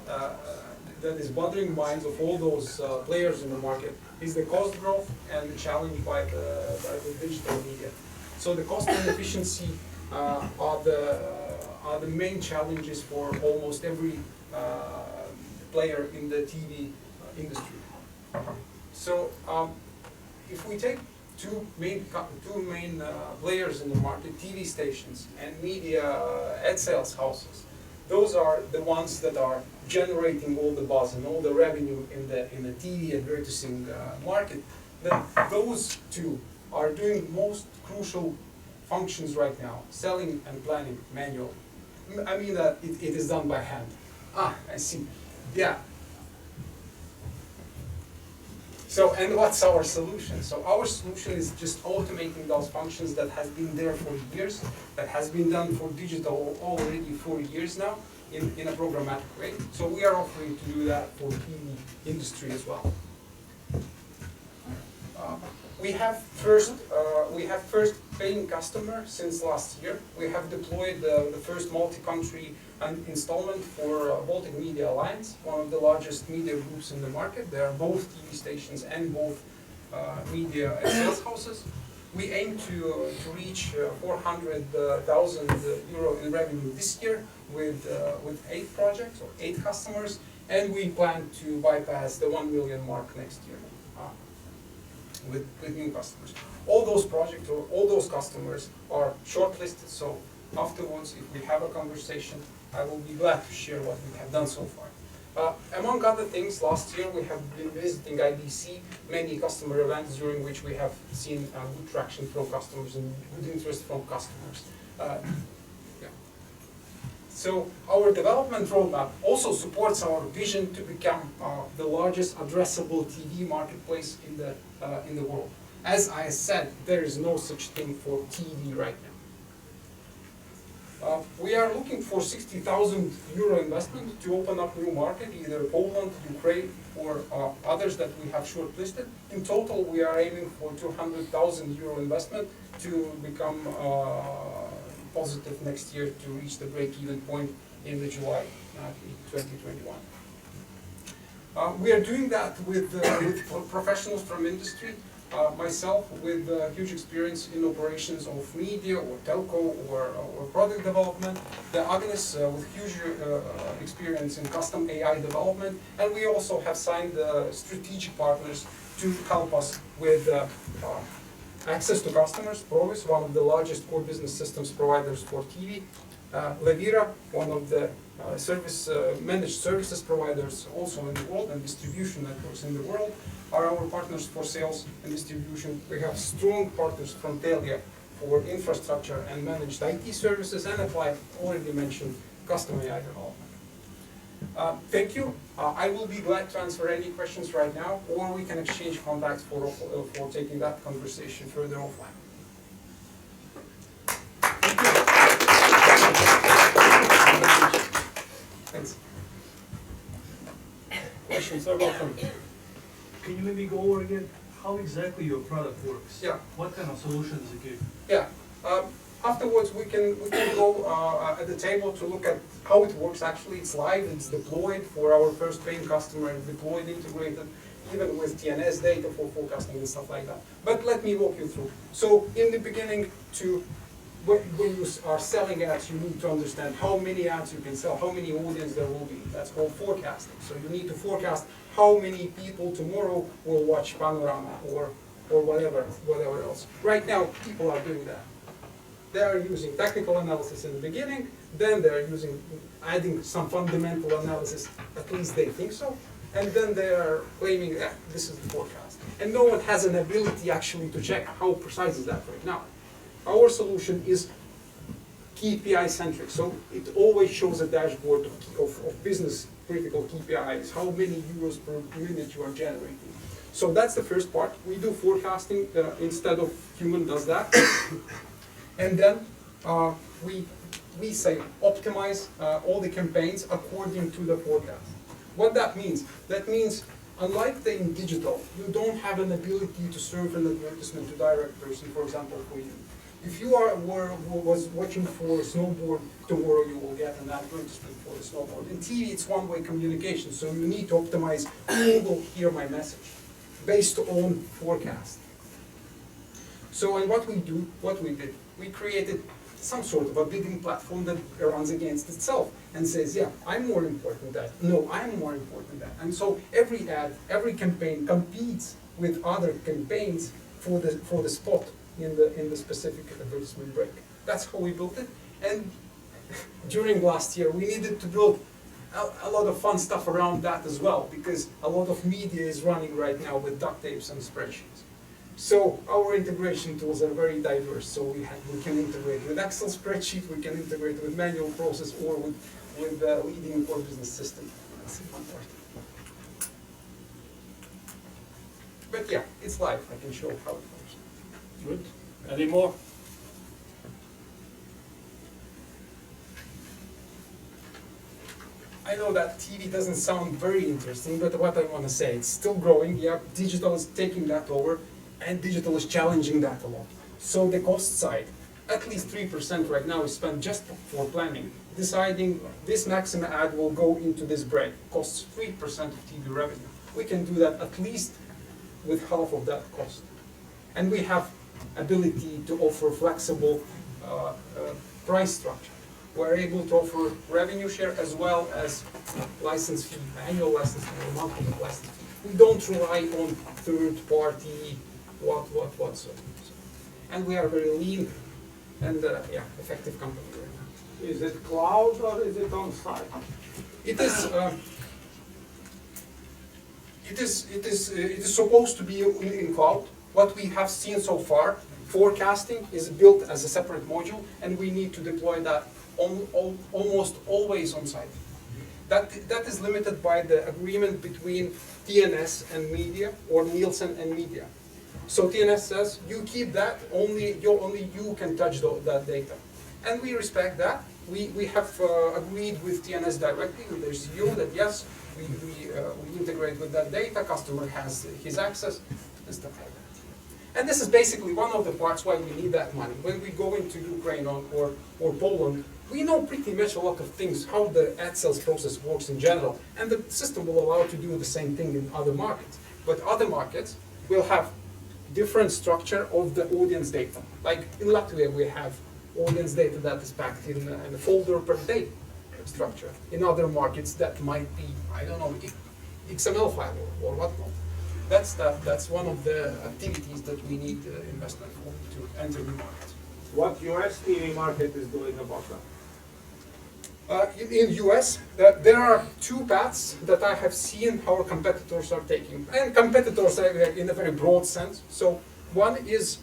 O: is bothering minds of all those players in the market is the cost growth and the challenge by the digital media. So the cost and efficiency are the main challenges for almost every player in the TV industry. So if we take two main players in the market, TV stations and media ad sales houses. Those are the ones that are generating all the buzz and all the revenue in the TV advertising market. Then those two are doing most crucial functions right now, selling and planning manually. I mean that it is done by hand. Ah, I see. Yeah. So, and what's our solution? So our solution is just automating those functions that has been there for years, that has been done for digital already for years now in a programmatic way. So we are offering to do that for TV industry as well. We have first paying customer since last year. We have deployed the first multi-country installment for Baltic Media Alliance, one of the largest media groups in the market. They are both TV stations and both media and sales houses. We aim to reach 400,000 euro in revenue this year with 8 projects or 8 customers, and we plan to bypass the 1 million mark next year with new customers. All those projects or all those customers are shortlisted, so afterwards, if we have a conversation, I will be glad to share what we have done so far. Among other things, last year we have been visiting IBC, many customer events during which we have seen good traction from customers and good interest from customers. So our development roadmap also supports our vision to become the largest addressable TV marketplace in the world. As I said, there is no such thing for TV right now. We are looking for 60,000 euro investment to open up new market, either Poland, Ukraine, or others that we have shortlisted. In total, we are aiming for 200,000 euro investment to become positive next year to reach the break-even point in the July 2021. We are doing that with professionals from industry. Myself with huge experience in operations of media or telco or product development, the Agnes with huge experience in custom AI development, and we also have signed strategic partners to help us with access to customers. Provis, one of the largest core business systems providers for TV. Levira, one of the managed services providers also in the world and distribution networks in the world, are our partners for sales and distribution. We have strong partners from Telia for infrastructure and managed IT services, and as I already mentioned, custom AI development. Thank you. I will be glad to answer any questions right now, or we can exchange contacts for taking that conversation further offline. Thanks. Questions are welcome.
F: Can you maybe go over again how exactly your product works?
O: Yeah.
F: What kind of solution does it give?
O: Yeah. Afterwards, we can go at the table to look at how it works. Actually, it's live. It's deployed for our first paying customer. It's deployed, integrated, even with TNS data for forecasting and stuff like that. But let me walk you through. So, in the beginning, when you are selling ads, you need to understand how many ads you can sell, how many audience there will be. That's called forecasting. So you need to forecast how many people tomorrow will watch Panorama or whatever else. Right now, people are doing that. They are using technical analysis in the beginning, then they are adding some fundamental analysis, at least they think so, and then they are claiming that this is the forecast. And no one has an ability actually to check how precise is that right now. Our solution is KPI centric. So it always shows a dashboard of business critical KPIs, how many euros per minute you are generating. So that's the first part. We do forecasting instead of human does that. And then we say optimize all the campaigns according to the forecast. What that means? That means unlike in digital, you don't have an ability to serve an advertisement to direct person, for example, for you. If you was watching for a snowboard, tomorrow you will get an advertisement for the snowboard. In TV, it's one-way communication, so you need to optimize who will hear my message based on forecast. So, and what we did, we created some sort of a bidding platform that runs against itself and says, yeah, I'm more important than that. No, I'm more important than that. And so every ad, every campaign competes with other campaigns for the spot in the specific advertisement break. That's how we built it. And during last year, we needed to build a lot of fun stuff around that as well, because a lot of media is running right now with duct tapes and spreadsheets. So our integration tools are very diverse. So we can integrate with Excel spreadsheet, we can integrate with manual process, or with leading core business system. That's the fun part. But yeah, it's live. I can show how it works.
A: Good. Any more?
O: I know that TV doesn't sound very interesting, but what I want to say, it's still growing. Yeah, digital is taking that over, and digital is challenging that a lot. So the cost side, at least 3% right now is spent just for planning, deciding this maximum ad will go into this break, costs 3% of TV revenue. We can do that at least with half of that cost. And we have ability to offer flexible price structure. We're able to offer revenue share as well as license fee, annual license fee or monthly license fee. We don't rely on third party, so. And we are very lean and effective company right now.
C: Is it cloud or is it on site?
O: It is supposed to be in cloud. What we have seen so far, forecasting is built as a separate module, and we need to deploy that almost always on site. That is limited by the agreement between TNS and media, or Nielsen and media. So TNS says, you keep that, only you can touch that data. And we respect that. We have agreed with TNS directly, with their CEO, that yes, we integrate with that data, customer has his access, and stuff like that. And this is basically one of the parts why we need that money. When we go into Ukraine or Poland, we know pretty much a lot of things, how the ad sales process works in general, and the system will allow to do the same thing in other markets. But other markets will have different structure of the audience data. Like in Latvia, we have audience data that is packed in a folder per day structure. In other markets, that might be, I don't know, XML file or whatnot. That's one of the activities that we need investment for to enter the market.
C: What US TV market is doing about that?
O: In US, there are two paths that I have seen our competitors are taking, and competitors are in a very broad sense. So one is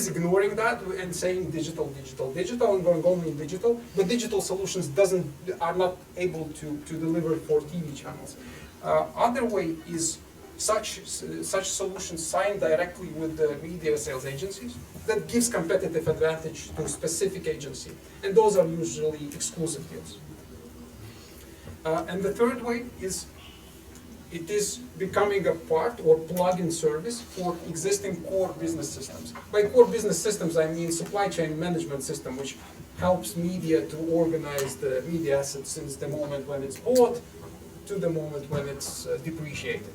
O: ignoring that and saying digital, and going only digital, but digital solutions are not able to deliver for TV channels. Other way is such solutions signed directly with the media sales agencies that gives competitive advantage to a specific agency, and those are usually exclusive deals. And the third way is it is becoming a part or plug-in service for existing core business systems. By core business systems, I mean supply chain management system, which helps media to organize the media assets since the moment when it's bought to the moment when it's depreciated.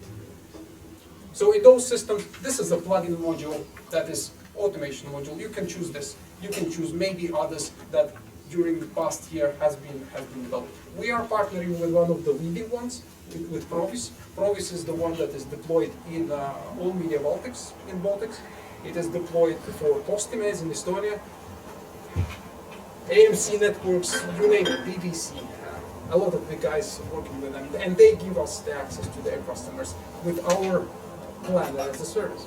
O: So in those systems, this is a plugin module that is automation module. You can choose this. You can choose maybe others that during the past year has been developed. We are partnering with one of the leading ones, with Provis. Provis is the one that is deployed in all media Baltics, in Baltics. It is deployed for Postimees in Estonia, AMC networks, you name it, BBC. A lot of the guys working with them, and they give us the access to their customers with our plan as a service.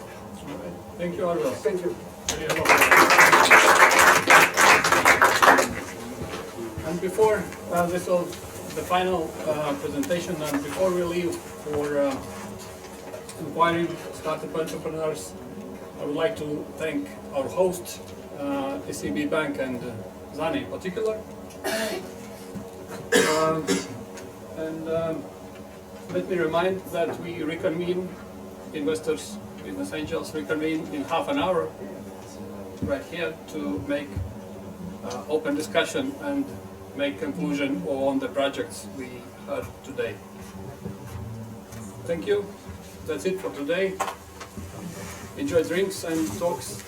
A: Thank you, Arvil.
O: Thank you.
A: And before this will the final presentation, and before we leave for inquiring startup entrepreneurs, I would like to thank our host, SEB Bank and Zani in particular. Let me remind that we reconvene, investors, business angels reconvene in half an hour right here to make open discussion and make conclusion on the projects we heard today. Thank you. That's it for today. Enjoy drinks and talks